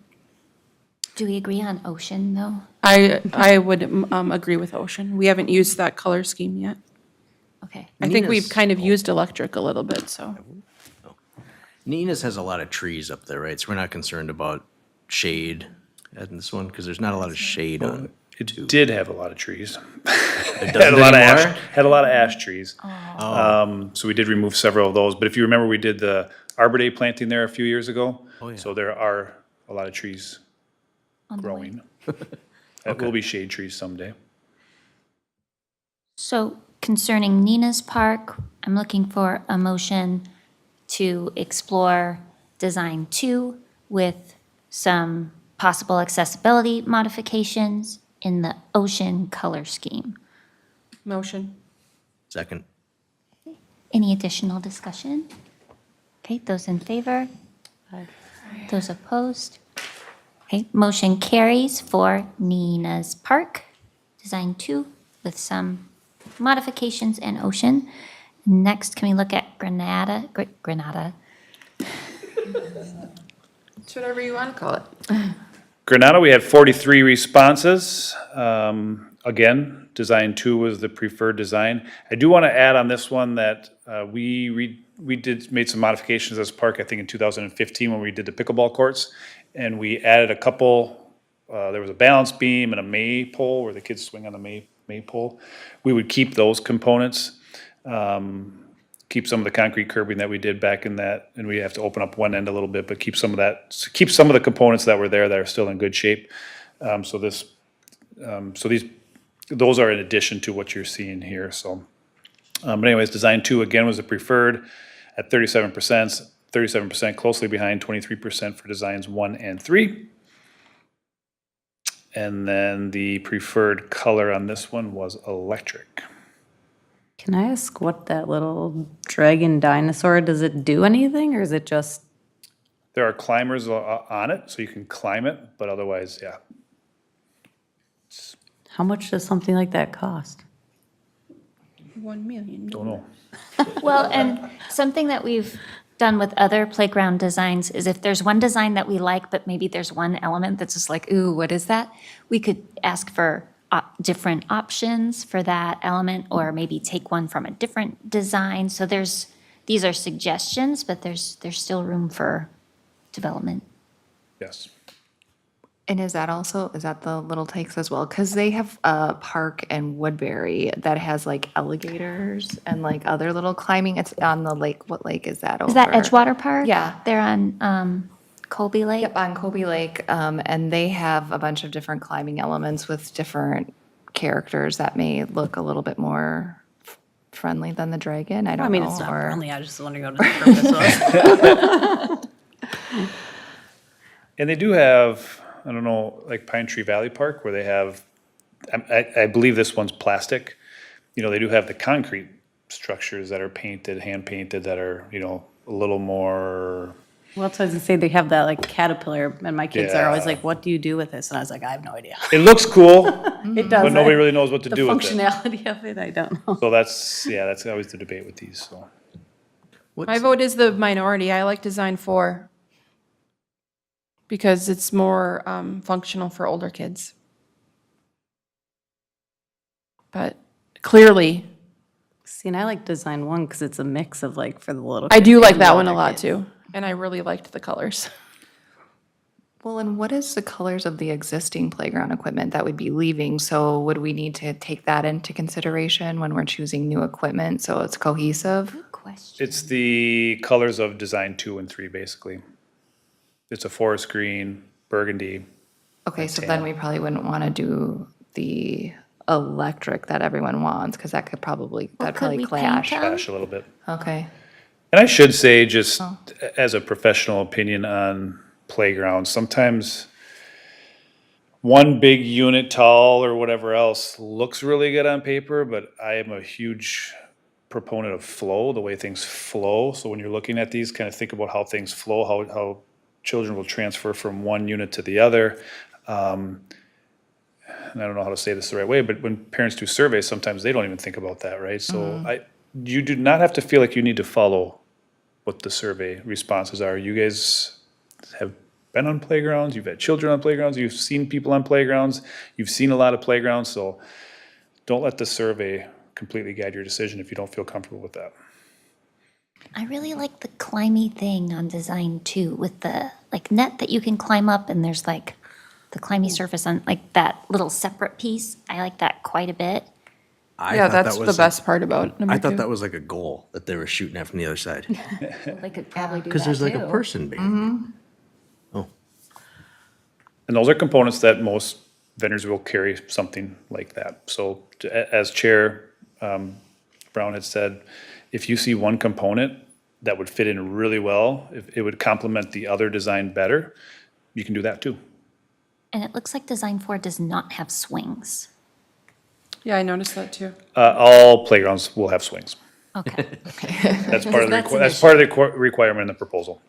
Do we agree on ocean, though? I would agree with Ocean. We haven't used that color scheme yet. Okay. I think we've Nina's- kind of used electric a little bit, so. Nina's has a lot of trees up there, right? So we're not concerned about shade in this one, because there's not a lot of shade on It did have a lot of trees. it. Had Doesn't a lot of anymore? ash, had a lot of ash trees. So we did remove several of those, but if you remember, we did the Arbor Day planting there a few years ago. Oh, yeah. So there are a lot of trees On the way. growing. That will be shade trees someday. So concerning Nina's Park, I'm looking for a motion to explore design 2 with some possible accessibility modifications in the ocean color scheme. Motion. Second. Any additional discussion? Okay, those in favor? Those opposed? Okay, motion carries for Nina's Park, design 2 with some modifications in ocean. Next, can we look at Granada? It's whatever you want to call it. Granada, we had 43 responses. Again, design 2 was the preferred design. I do want to add on this one that we made some modifications as park, I think in 2015 when we did the pickleball courts. And we added a couple, there was a balance beam and a maypole where the kids swing on the maypole. We would keep those components, keep some of the concrete curbing that we did back in that, and we have to open up one end a little bit, but keep some of that, keep some of the components that were there that are still in good shape. Those are in addition to what you're seeing here, so. But anyways, design 2 again was the preferred at 37%, closely behind 23% for designs 1 and 3. And then the preferred color on this one was electric. Can I ask what that little dragon dinosaur, does it do anything, or is it just, There are climbers on it, so you can climb it, but otherwise, yeah. how much does something like that cost? $1 million. Don't know. Well, and something that we've done with other playground designs is if there's one design that we like, but maybe there's one element that's just like, ooh, what is that? We could ask for different options for that element, or maybe take one from a different design. So these are suggestions, but there's still room for development. Yes. And is that the Little Takes as well? Because they have a park in Woodbury that has like alligators and like other little climbing. It's on the lake. What lake is that over? Is that Edgewater Park? Yeah. They're on Colby Lake? Yep, on Kobe Lake. And they have a bunch of different climbing elements with different characters that may look a little bit more friendly than the dragon. I don't know. I mean, it's not or- friendly, I was just wondering what the purpose was. And they do have, I don't know, like Pine Tree Valley Park, where they have, I believe this one's plastic. You know, they do have the concrete structures that are painted, hand painted, that are, you know, a little more, Well, that's what I was gonna say, they have that like caterpillar, and my kids are always Yeah. like, what do you do with this? And I was like, I have no idea. it looks cool, It does. but nobody really knows what to The do with it. functionality of it, I don't know. So that's always the debate with these, so. My vote is the minority. I like design 4 because it's more functional for older kids. But clearly, See, and I like design 1 because it's a mix of like for the little. I kids do like and that the one a older lot kids. too. And I really liked the colors. Well, and what is the colors of the existing playground equipment that would be leaving? So would we need to take that into consideration when we're choosing new equipment so it's cohesive? Good question. It's the colors of design 2 and 3, basically. It's a forest green, burgundy. Okay, so then we probably wouldn't want to do the electric that everyone wants, because that could probably, that'd could probably we paint clash. them? Clash a little bit. Okay. And I should say, just as a professional opinion on playgrounds, sometimes one big unit tall or whatever else looks really good on paper, but I am a huge proponent of flow, the way things flow. So when you're looking at these, kind of think about how things flow, how children will transfer from one unit to the other. And I don't know how to say this the right way, but when parents do surveys, sometimes they don't even think about that, right? So you do not have to feel like you need to follow what the survey responses are. You guys have been on playgrounds, you've had children on playgrounds, you've seen people on playgrounds, you've seen a lot of playgrounds, so don't let the survey completely guide your decision if you don't feel comfortable with that. I really like the climby thing on design too, with the like net that you can climb up and there's like the climby surface on like that little separate piece. I like that quite a bit. I Yeah, thought that that's the was best part about number I 2. thought that was like a goal that they were shooting at from the other side. They could probably do that Because there's like a too. person behind it. Oh, And those are components that most vendors will carry something like that. So as Chair Brown had said, if you see one component that would fit in really well, if it would complement the other design better, you can do that too. And it looks like design 4 does not have swings. Yeah, I noticed that too. All playgrounds will have swings. Okay. That's part of the, That's an that's part of the requirement in the proposal.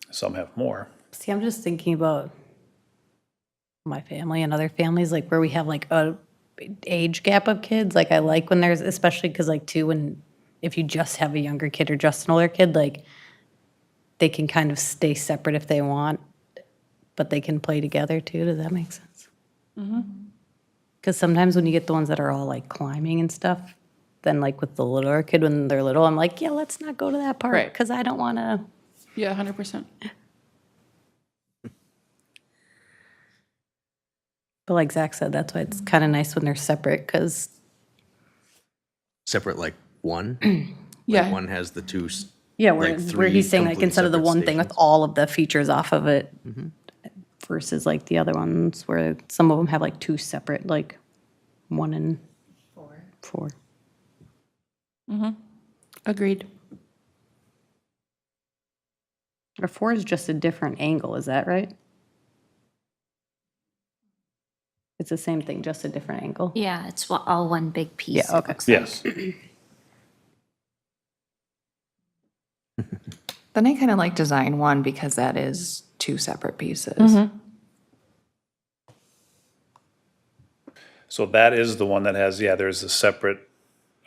Some have more. See, I'm just thinking about my family and other families, like where we have like a age gap of kids. Like I like when there's, especially because like too, when if you just have a younger kid or just an older kid, like they can kind of stay separate if they want, but they can play together too. Does that make sense? Because sometimes when you get the ones that are all like climbing and stuff, then like with the littler kid when they're little, I'm like, yeah, let's not go to that part Right. because I don't want to. Yeah, 100%. But like Zach said, that's why it's kind of nice when they're separate because separate like one? Yeah. Like one has the two, yeah, like where three he's saying like completely instead of the separate one thing with stations. all of the features off of it versus like the other ones where some of them have like two separate, like 1 and 4. Agreed. Or 4 is just a different angle, is that right? It's the same thing, just a different angle? Yeah, it's all one big piece. Yeah, it okay. looks like. Yes. Then I kind of like design 1 because that is 2 separate pieces. So that is the one that has, yeah, there's a separate,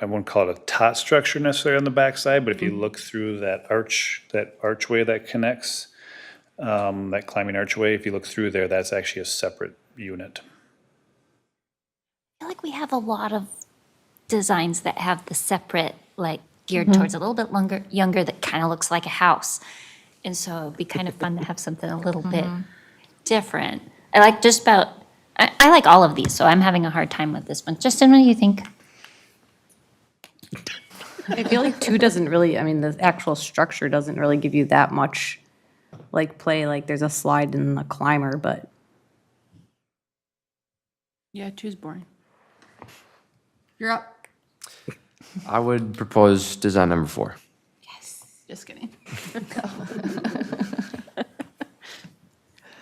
I wouldn't call it a tot structure necessarily on the backside, but if you look through that archway that connects, that climbing archway, if you look through there, that's actually a separate unit. I feel like we have a lot of designs that have the separate, like geared towards a little bit younger that kind of looks like a house. And so it'd be kind of fun to have something a little bit different. I like just about, I like all of these, so I'm having a hard time with this one. Justin, what do you think? I feel like 2 doesn't really, I mean, the actual structure doesn't really give you that much like play, like there's a slide and a climber, but Yeah, 2's boring. You're up. I would propose design number 4. Just kidding.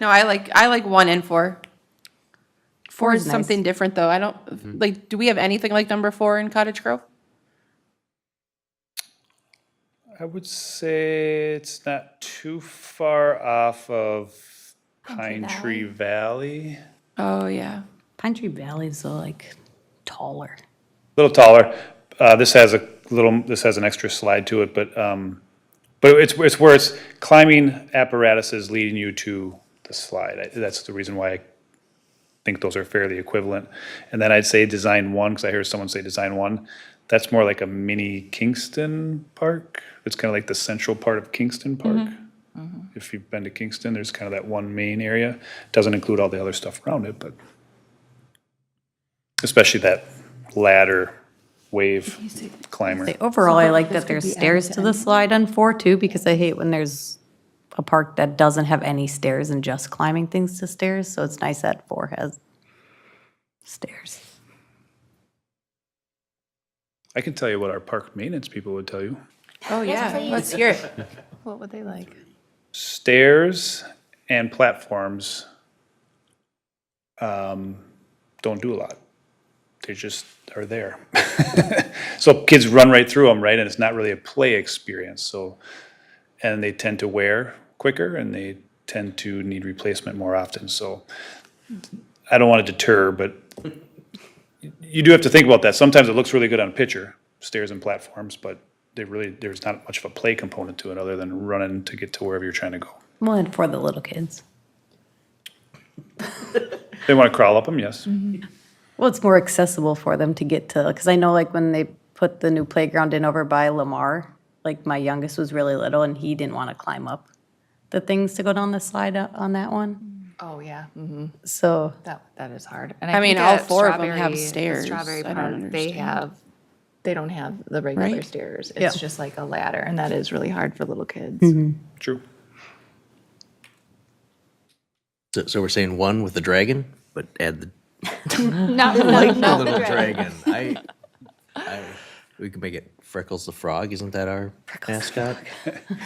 No, I like 1 and 4. 4 is is nice. something different though. I don't, like, do we have anything like number 4 in Cottage Grove? I would say it's not too far off of Pine Tree Valley. Oh, yeah. Pine Tree Valley's like taller. A little taller. This has an extra slide to it, but it's where it's climbing apparatuses leading you to the slide. That's the reason why I think those are fairly equivalent. And then I'd say design 1, because I hear someone say design 1. That's more like a mini Kingston Park. It's kind of like the central part of Kingston Park. If you've been to Kingston, there's kind of that one main area. Doesn't include all the other stuff around it, but especially that ladder wave climber. Overall, I like that there's stairs to the slide on 4 too, because I hate when there's a park that doesn't have any stairs and just climbing things to stairs, so it's nice that 4 has stairs. I can tell you what our park maintenance people would tell you. Oh, yeah, please. let's hear it. What would they like? Stairs and platforms don't do a lot. They just are there. So kids run right through them, right? And it's not really a play experience. So, and they tend to wear quicker and they tend to need replacement more often. So I don't want to deter, but you do have to think about that. Sometimes it looks really good on a picture, stairs and platforms, but there's not much of a play component to it other than running to get to wherever you're trying to go. Well, and for the little kids. They want to crawl up them, yes. Well, it's more accessible for them to get to, because I know like when they put the new playground in over by Lamar, like my youngest was really little and he didn't want to climb up the things to go down the slide on that one. Oh, yeah. So, That is hard. And I mean, think all at 4 of them have Strawberry- the stairs. Strawberry I don't Park, they don't have the regular Right. stairs. Yeah. It's just like a ladder, and that is really hard for little kids. True. So we're saying 1 with the dragon, but add the Not little dragon. We could make it Freckles the Frog. Isn't that our mascot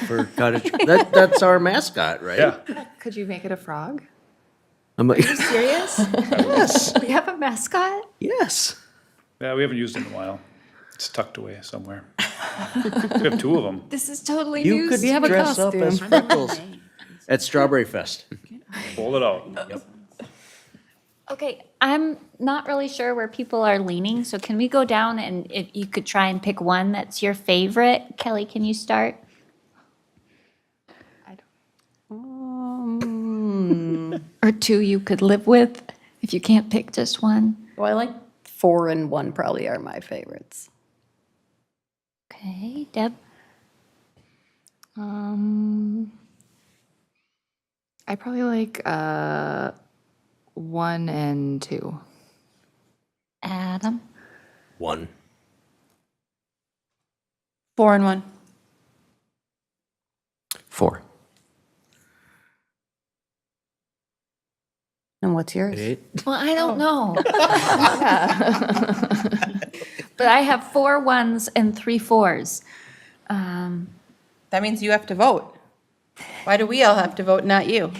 for Cottage? That's our mascot, right? Yeah. Could you make it a frog? I'm like, Serious? yes, We have a mascot? yes. Yeah, we haven't used it in a while. It's tucked away somewhere. We have 2 of them. This is totally You news. could We have a dress up costume. as Freckles at Strawberry Fest. Pull it out. Okay, I'm not really sure where people are leaning, so can we go down and if you could try and pick one that's your favorite? Kelly, can you start? Or 2 you could live with, if you can't pick just one? well, I like 4 and 1 probably are my favorites. Okay, Deb? I probably like 1 and 2. Adam? 1. 4 and 1. 4. And what's yours? 8. Well, I don't know. But I have 4 1s and 3 4s. That means you have to vote. Why do we all have to vote, not you?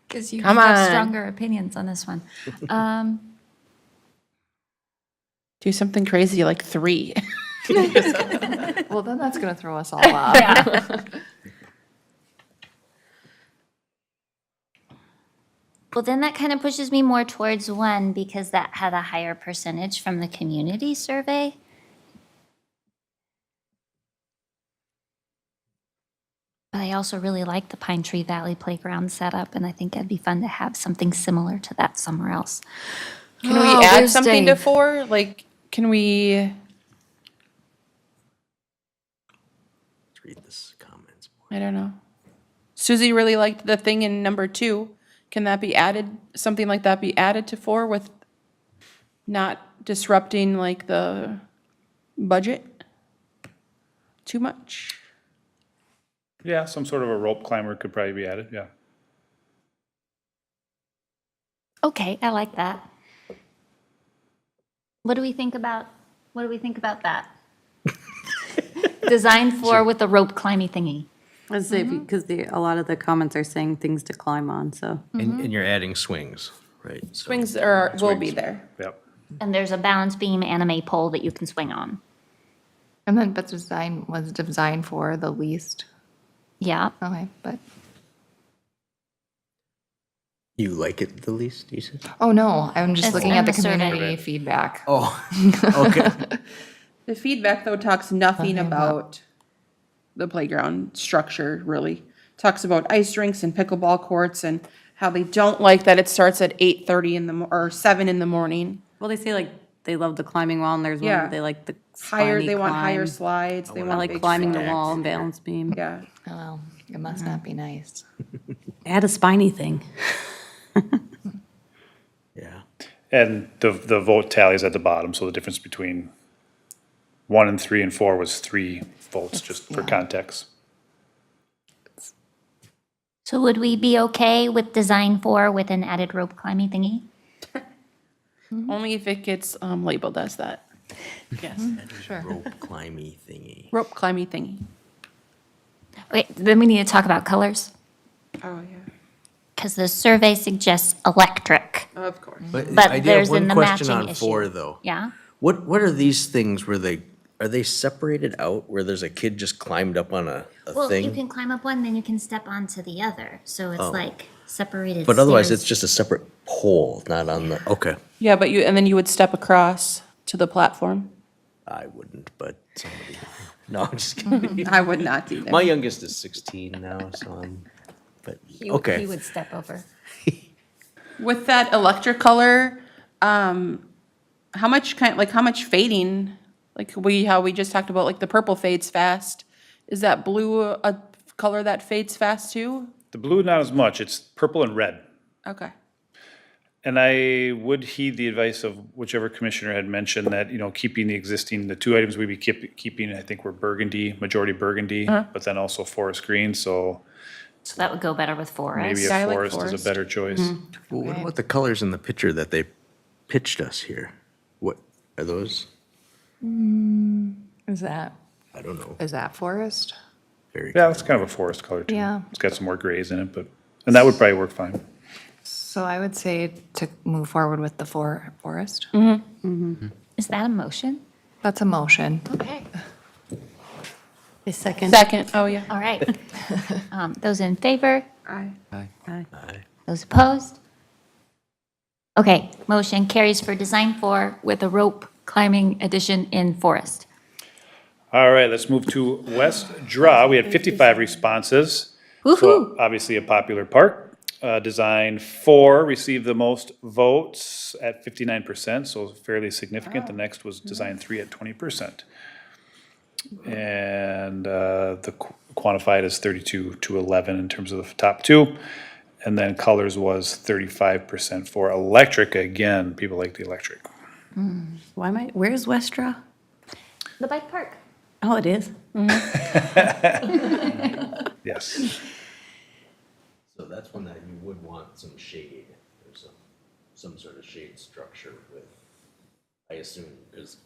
Because you Come have on. stronger opinions on this one. Do something crazy like 3. Well, then that's going to throw us all off. Well, then that kind of pushes me more towards 1 because that had a higher percentage from the community survey. But I also really like the Pine Tree Valley Playground setup, and I think it'd be fun to have something similar to that somewhere else. Can we Oh, add where's something to Dave? 4? Like, can we, Let's read this comments. I don't know. Susie really liked the thing in number 2. Can that be added, something like that be added to 4 with not disrupting like the budget too much? Yeah, some sort of a rope climber could probably be added, yeah. Okay, I like that. What do we think about that? Design 4 with the rope climbing thingy. I'd say because a lot of the comments are saying things to climb on, so. And you're adding swings, right? So- Swings will be there. Yep. And there's a balance beam and a maypole that you can swing on. And then, but design was designed for the least. Yeah. Okay, but, You like it the least, you said? oh no, I'm just It's looking in at the the survey. community feedback. Oh, okay. The feedback, though, talks nothing about the playground structure, really. Talks about ice rinks and pickleball courts and how they don't like that it starts at 8:30 or 7 in the morning. Well, they say like they love the climbing wall and there's one Yeah. where they like the Higher, spiny they want higher climb. slides, they I want like big climbing the stacks. wall and balance beam. Yeah. Oh, well, it must not be nice. Add a spiny thing. Yeah. And the vote tallies at the bottom, so the difference between 1 and 3 and 4 was 3 votes, just for context. So would we be okay with design 4 with an added rope climbing thingy? Only if it gets labeled as that. Yes. Rope climby thingy. Rope climbing thingy. Okay, then we need to talk about colors, Oh, yeah. because the survey suggests electric, Of course. but I do have there's one the question matching on 4 issue. though. Yeah? What are these things where are they separated out where there's a kid just climbed up on a Well, you thing? can climb up one, then you can step onto the other, so it's like separated But otherwise, stairs. it's just a separate pole, not on the, okay. Yeah, but and then you would step across to the platform. I wouldn't, but somebody, no, I'm just kidding. I would not either. My youngest is 16 now, so but, He okay. would step over. With that electric color, how much fading, like how we just talked about, like the purple fades fast. Is that blue a color that fades fast too? The blue, not as much. It's purple and red. Okay. And I would heed the advice of whichever commissioner had mentioned that, keeping the 2 items we'd be keeping, I think were burgundy, majority burgundy, but then also forest green, so So that would go better with forest. maybe Yeah, I a like forest is forest. a better choice. Well, what about the colors in the picture that they pitched us here? What are those? Is that I don't know. forest? Very Yeah, it's kind of a forest color too. Yeah. It's got some more grays in it, and that would probably work fine. So I would say to move forward with the forest. Is that a motion? That's a motion. Okay. A second. Second, oh, yeah. All right. Those in favor? Aye. Aye. Those opposed? Okay, motion carries for design 4 with a rope climbing addition in forest. All right, let's move to West Draw. We had 55 responses. Woohoo! So obviously a popular park. Design 4 received the most votes at 59%, so fairly significant. The next was Design 3 at 20%. And the quantified is 32 to 11 in terms of the top 2. And then colors was 35% for electric. Again, people like the electric. Where's Westra? The bike park. Oh, it is? Yes. So that's one that you would want some shade, or some sort of shade structure with, I assume, because,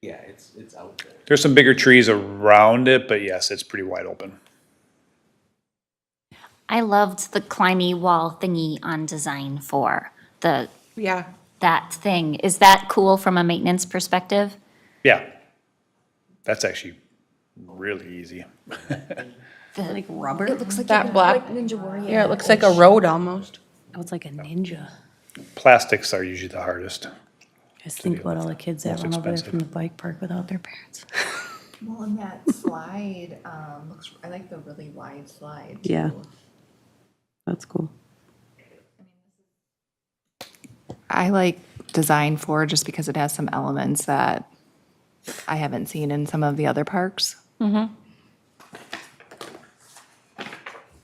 yeah, it's out there. There's some bigger trees around it, but yes, it's pretty wide open. I loved the climby wall thingy on design 4. Yeah. That thing. Is that cool from a maintenance perspective? Yeah. That's actually really easy. Like rubber? It looks like That black, Ninja Warrior. yeah, it looks like a road almost. Oh, it's like a ninja. Plastics are usually the hardest. Just think about all the kids that Most run over there expensive. from the bike park without their parents. Well, and that slide, I like the really wide slide. Yeah. That's cool. I like design 4 just because it has some elements that I haven't seen in some of the other parks.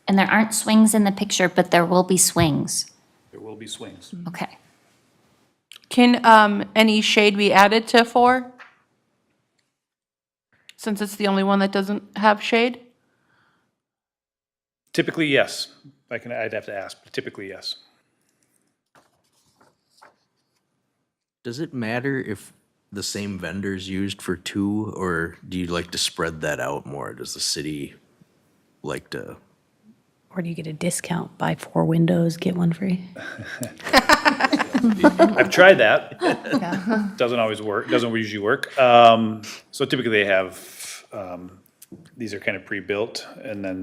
And there aren't swings in the picture, but there will be swings. There will be swings. Okay. Can any shade be added to 4? Since it's the only one that doesn't have shade? Typically, yes. I'd have to ask, but typically, yes. Does it matter if the same vendor's used for 2, or do you like to spread that out more? Does the city like to? Or do you get a discount? Buy 4 windows, get 1 free? I've tried that. Doesn't always work, doesn't usually work. So typically they have, these are kind of pre-built, and then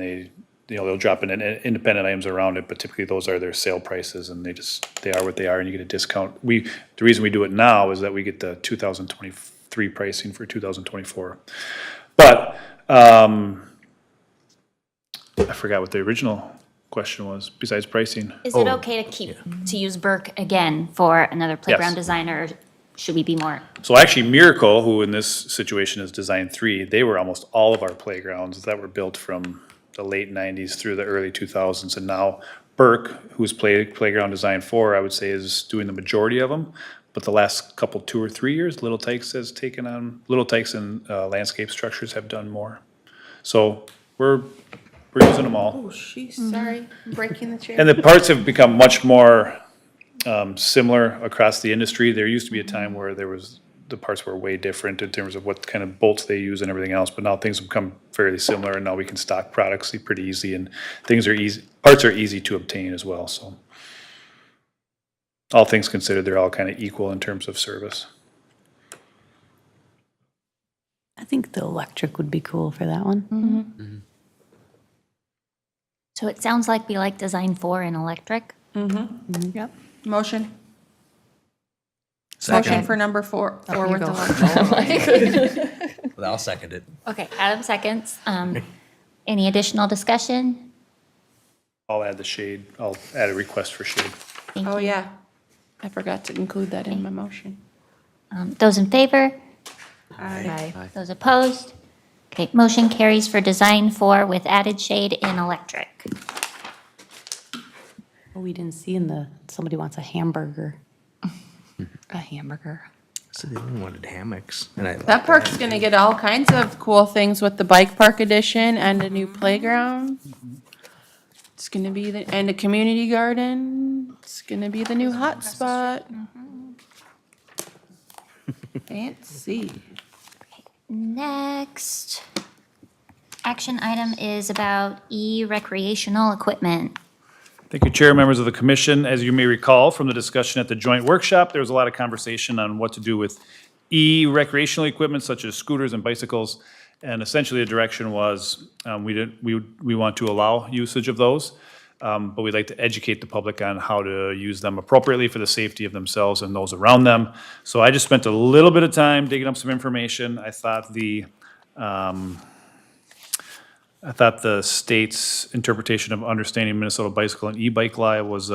they'll drop in independent items around it, but typically those are their sale prices, and they are what they are, and you get a discount. The reason we do it now is that we get the 2023 pricing for 2024. But, I forgot what the original question was, besides pricing. Is it okay to use Burke again for another playground designer? Or should we be more? So actually Miracle, who in this situation is Design 3, they were almost all of our playgrounds that were built from the late 90s through the early 2000s. And now Burke, who's Playground Design 4, I would say is doing the majority of them. But the last 2 or 3 years, Little Tykes has taken on, Little Tykes and Landscape Structures have done more. So we're We're using them all. Oh, she's sorry, I'm breaking the chair. And the parts have become much more similar across the industry. There used to be a time where the parts were way different in terms of what kind of bolts they use and everything else, but now things have become fairly similar, and now we can stock products pretty easy, and parts are easy to obtain as well, so. All things considered, they're all kind of equal in terms of service. I think the electric would be cool for that one. So it sounds like we like design 4 in electric. Yep. Motion. Second. Motion for number 4 with go. electric. I'll second it. Okay, Adam seconds. Any additional discussion? I'll add the shade, I'll add a request for shade. Thank Oh, you. yeah. I forgot to include that in my motion. Those in favor? Aye. Those opposed? Okay, motion carries for design 4 with added shade in electric. We didn't see somebody wants a hamburger. A hamburger. So they only wanted hammocks. And I That park's gonna get all kinds of cool things with the bike park edition and a new playground. It's gonna be and a community garden. It's gonna be the new hotspot. Fancy. Next, action item is about E-Recreational equipment. Thank you, Chair, members of the commission. As you may recall from the discussion at the joint workshop, there was a lot of conversation on what to do with E-recreational equipment such as scooters and bicycles. And essentially the direction was, we want to allow usage of those, but we'd like to educate the public on how to use them appropriately for the safety of themselves and those around them. So I just spent a little bit of time digging up some information. I thought the state's interpretation of understanding Minnesota bicycle and e-bike law was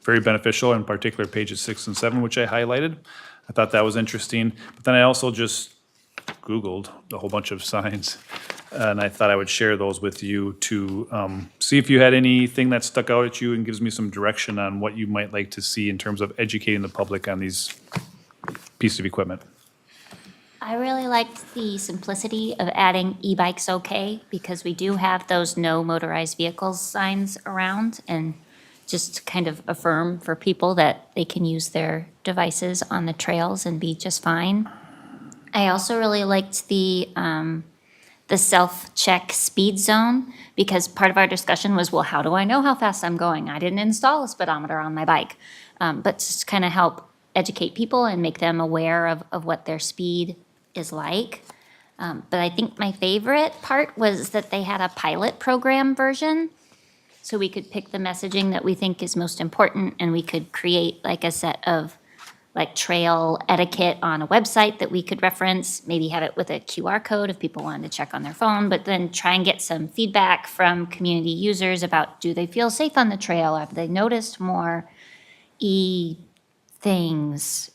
very beneficial, in particular pages 6 and 7, which I highlighted. I thought that was interesting. But then I also just Googled a whole bunch of signs, and I thought I would share those with you to see if you had anything that stuck out at you and gives me some direction on what you might like to see in terms of educating the public on these pieces of equipment. I really liked the simplicity of adding e-bikes okay, because we do have those no motorized vehicles signs around, and just kind of affirm for people that they can use their devices on the trails and be just fine. I also really liked the self-check speed zone, because part of our discussion was, well, how do I know how fast I'm going? I didn't install a speedometer on my bike. But just kind of help educate people and make them aware of what their speed is like. But I think my favorite part was that they had a pilot program version. So we could pick the messaging that we think is most important, and we could create like a set of like trail etiquette on a website that we could reference, maybe have it with a QR code if people wanted to check on their phone, but then try and get some feedback from community users about, do they feel safe on the trail? Have they noticed more things?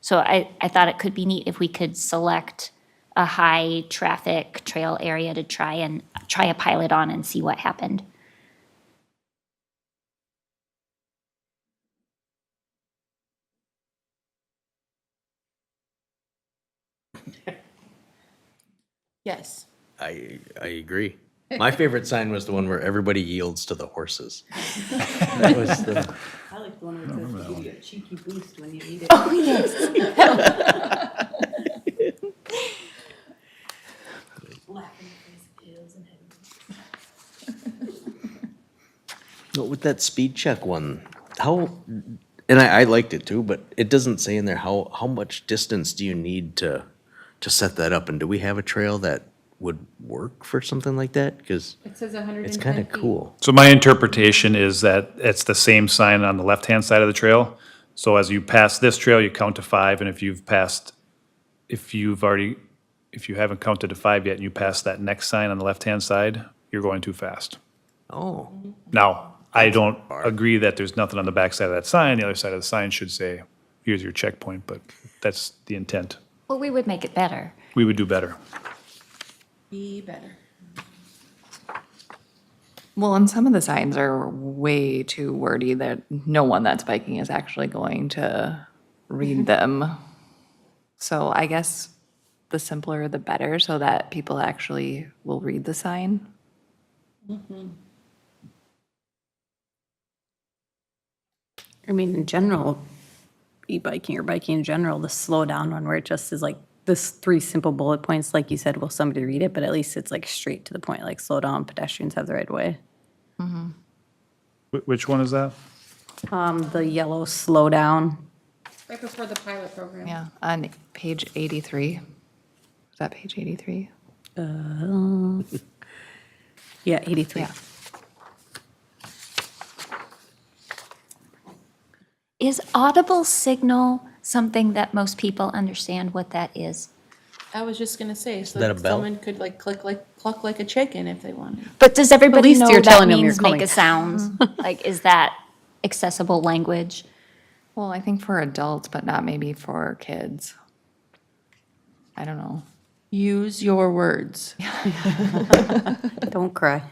So I thought it could be neat if we could select a high traffic trail area to try a pilot on and see what happened. Yes. I agree. My favorite sign was the one where everybody yields to the horses. That was the. I like the one where it says, give you a cheeky boost when you eat it. Oh, yes. Well, with that speed check one, and I liked it too, but it doesn't say in there how much distance do you need to set that up? And do we have a trail that would work for something like that? Because It says 110 it's kind of feet. cool. So my interpretation is that it's the same sign on the left-hand side of the trail. So as you pass this trail, you count to 5, and if you haven't counted to 5 yet and you pass that next sign on the left-hand side, you're going too fast. Oh, Now, I don't agree that there's nothing on the back side of that sign. The other side of the sign should say, here's your checkpoint, but that's the intent. Well, we would make it better. We would do better. Be better. Well, and some of the signs are way too wordy that no one that's biking is actually going to read them. So I guess the simpler the better, so that people actually will read the sign. I mean, in general, e-biking or biking in general, the slow down one where it just is like this 3 simple bullet points, like you said, will somebody read it? But at least it's like straight to the point, like slow down, pedestrians have the right of way. Which one is that? The yellow slow down. Right before the pilot program. Yeah, on page 83. Is that page 83? Yeah, 83. Yeah. Is audible signal something that most people understand what that is? I was just gonna say, so that a that bell? someone could like cluck like a chicken if they wanted. But does everybody least know you're that telling them you're means make calling a it. sound? Like, is that accessible language? Well, I think for adults, but not maybe for kids. I don't know. Use your words. Don't cry.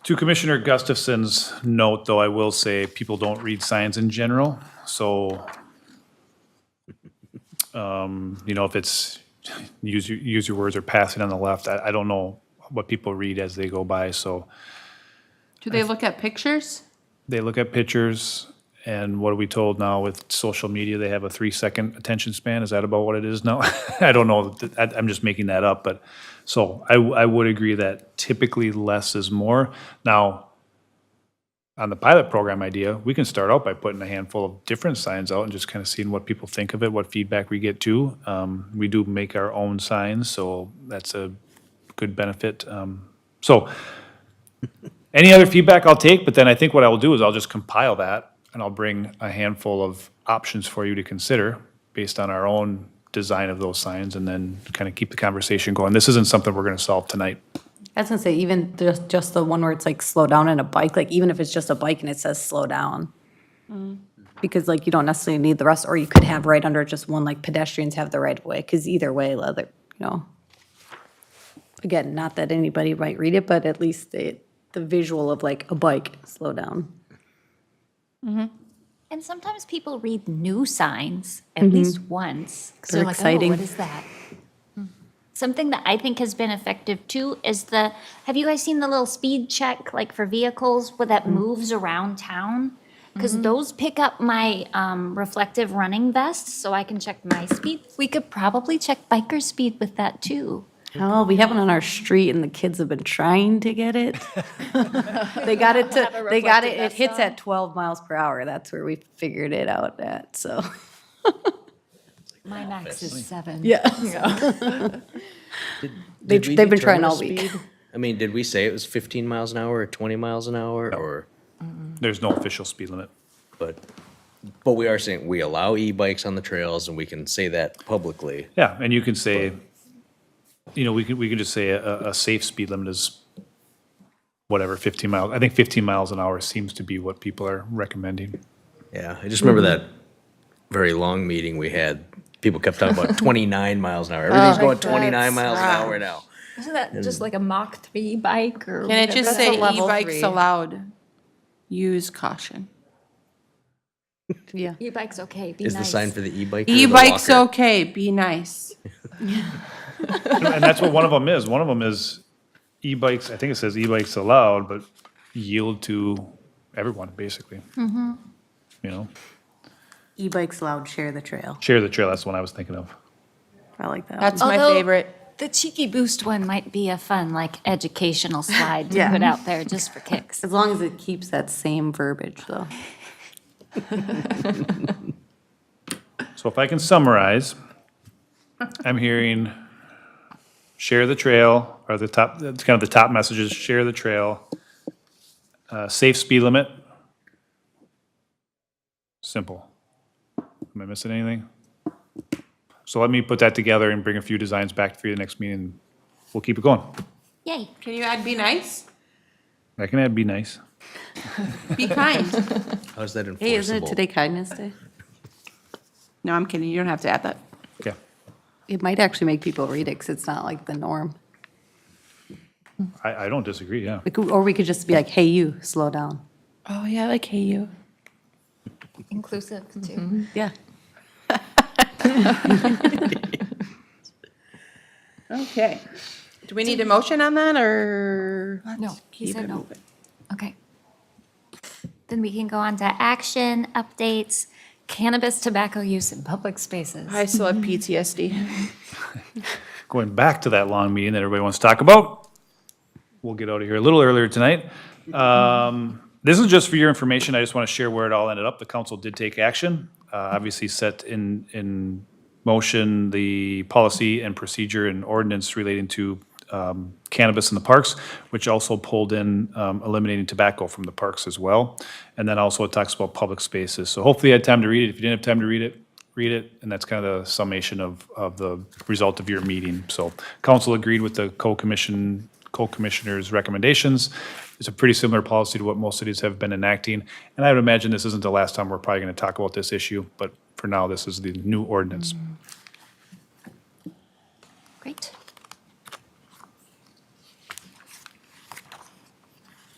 To Commissioner Gustafson's note, though, I will say people don't read signs in general. So, if it's use your words or pass it on the left, I don't know what people read as they go by. So Do they look at pictures? they look at pictures, and what are we told now with social media? They have a 3-second attention span. Is that about what it is now? I don't know. I'm just making that up, but so I would agree that typically less is more. Now, on the pilot program idea, we can start out by putting a handful of different signs out and just kind of seeing what people think of it, what feedback we get too. We do make our own signs, so that's a good benefit. So any other feedback I'll take, but then I think what I will do is I'll just compile that and I'll bring a handful of options for you to consider based on our own design of those signs and then kind of keep the conversation going. This isn't something we're going to solve tonight. I was gonna say, even just the one where it's like slow down in a bike, like even if it's just a bike and it says slow down. Because like you don't necessarily need the rest, or you could have right under just one, like pedestrians have the right of way, because either way, again, not that anybody might read it, but at least the visual of like a bike, slow down. And sometimes people read new signs at least once. 'Cause They're like, exciting. Oh, what is that? Something that I think has been effective too is have you guys seen the little speed check, like for vehicles, where that moves around town? Because those pick up my reflective running vest, so I can check my speed. We could probably check biker speed with that too. Oh, we have one on our street and the kids have been trying to get it. They got it it hits at 12 miles per hour. That's where we figured it out at, so. My max is 7. Yeah. Did we They've been trying determine a all week. speed? I mean, did we say it was 15 miles an hour or 20 miles an hour or, There's no official speed limit. but we are saying we allow e-bikes on the trails and we can say that publicly. Yeah, and you can say, we could just say a safe speed limit is whatever, 15 miles. I think 15 miles an hour seems to be what people are recommending. Yeah, I just remember that very long meeting we had. People kept talking about 29 miles an hour. Everything's going 29 miles an hour now. Isn't that just like a Mach 3 bike or? Can it just whatever? say That's a level e-bikes 3. allowed? Use caution. Yeah. E-bike's okay, be Is nice. the sign for the e-bike or the E-bikes walker? okay, be nice. And that's what one of them is. One of them is e-bikes, I think it says e-bikes allowed, but yield to everyone, basically. E-bikes allowed, share the trail. Share the trail, that's the one I was thinking of. I like that. That's my Although- favorite. The cheeky boost one might be a fun, like, educational slide to Yeah. put out there just for kicks. As long as it keeps that same verbiage, though. So if I can summarize, I'm hearing share the trail, or it's kind of the top messages, share the trail, safe speed limit. Simple. Am I missing anything? So let me put that together and bring a few designs back for you the next meeting. We'll keep it going. Yay. Can you add be nice? I can add be nice. Be kind. How's that enforceable? Hey, isn't it today Kindness Day? No, I'm kidding. You don't have to add that. Okay. It might actually make people read it, because it's not like the norm. I don't disagree, yeah. Or we could just be like, hey, you, slow down. Oh, yeah, I like hey you. Inclusive too. Yeah. Okay. Do we need a motion on that, or? No, he keep said it no. moving? Okay. Then we can go on to action updates, cannabis tobacco use in public spaces. I still have PTSD. Going back to that long meeting that everybody wants to talk about, we'll get out of here a little earlier tonight. This is just for your information. I just want to share where it all ended up. The council did take action, obviously set in motion the policy and procedure and ordinance relating to cannabis in the parks, which also pulled in eliminating tobacco from the parks as well. And then also it talks about public spaces. So hopefully you had time to read it. If you didn't have time to read it, and that's kind of the summation of the result of your meeting. So council agreed with the co-commissioners' recommendations. It's a pretty similar policy to what most cities have been enacting. And I would imagine this isn't the last time we're probably going to talk about this issue, but for now, this is the new ordinance. Great.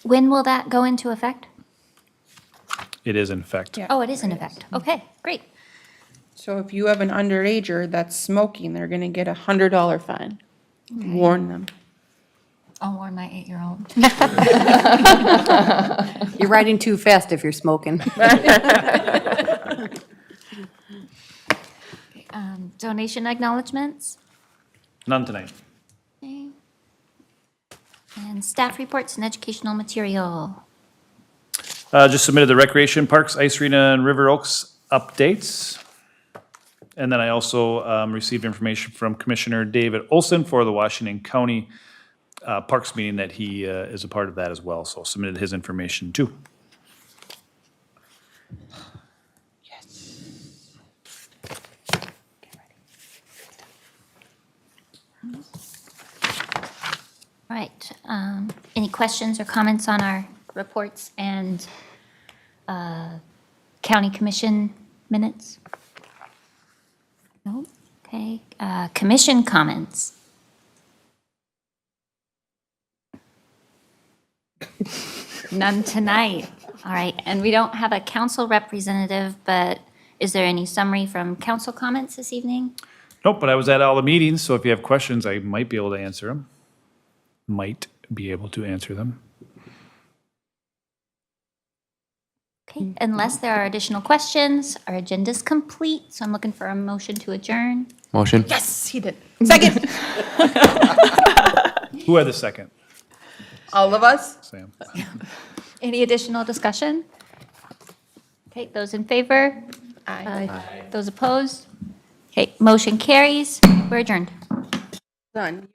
When will that go into effect? It is in effect. Oh, it is in effect. Okay, great. So if you have an underager that's smoking, they're gonna get $100 fine. Warn them. I'll warn my 8-year-old. You're riding too fast if you're smoking. Donation acknowledgements None tonight. okay. And staff reports and educational material. Just submitted the Recreation Parks, Ice Arena, and River Oaks updates. And then I also received information from Commissioner David Olson for the Washington County Parks meeting that he is a part of that as well. So submitted his information too. Right. Any questions or comments on our reports and county commission minutes? No? Okay. Commission comments. None tonight. All right. And we don't have a council representative, but is there any summary from council comments this evening? Nope, but I was at all the meetings, so if you have questions, I might be able to answer them. Might be able to answer them. Okay. Unless there are additional questions, our agenda's complete. So I'm looking for a motion to adjourn. Motion? Yes, he did. Second. Who had the second? All of us? Sam. Any additional discussion? Okay, those in favor? Aye. Those opposed? Okay, motion carries. We're adjourned. Done.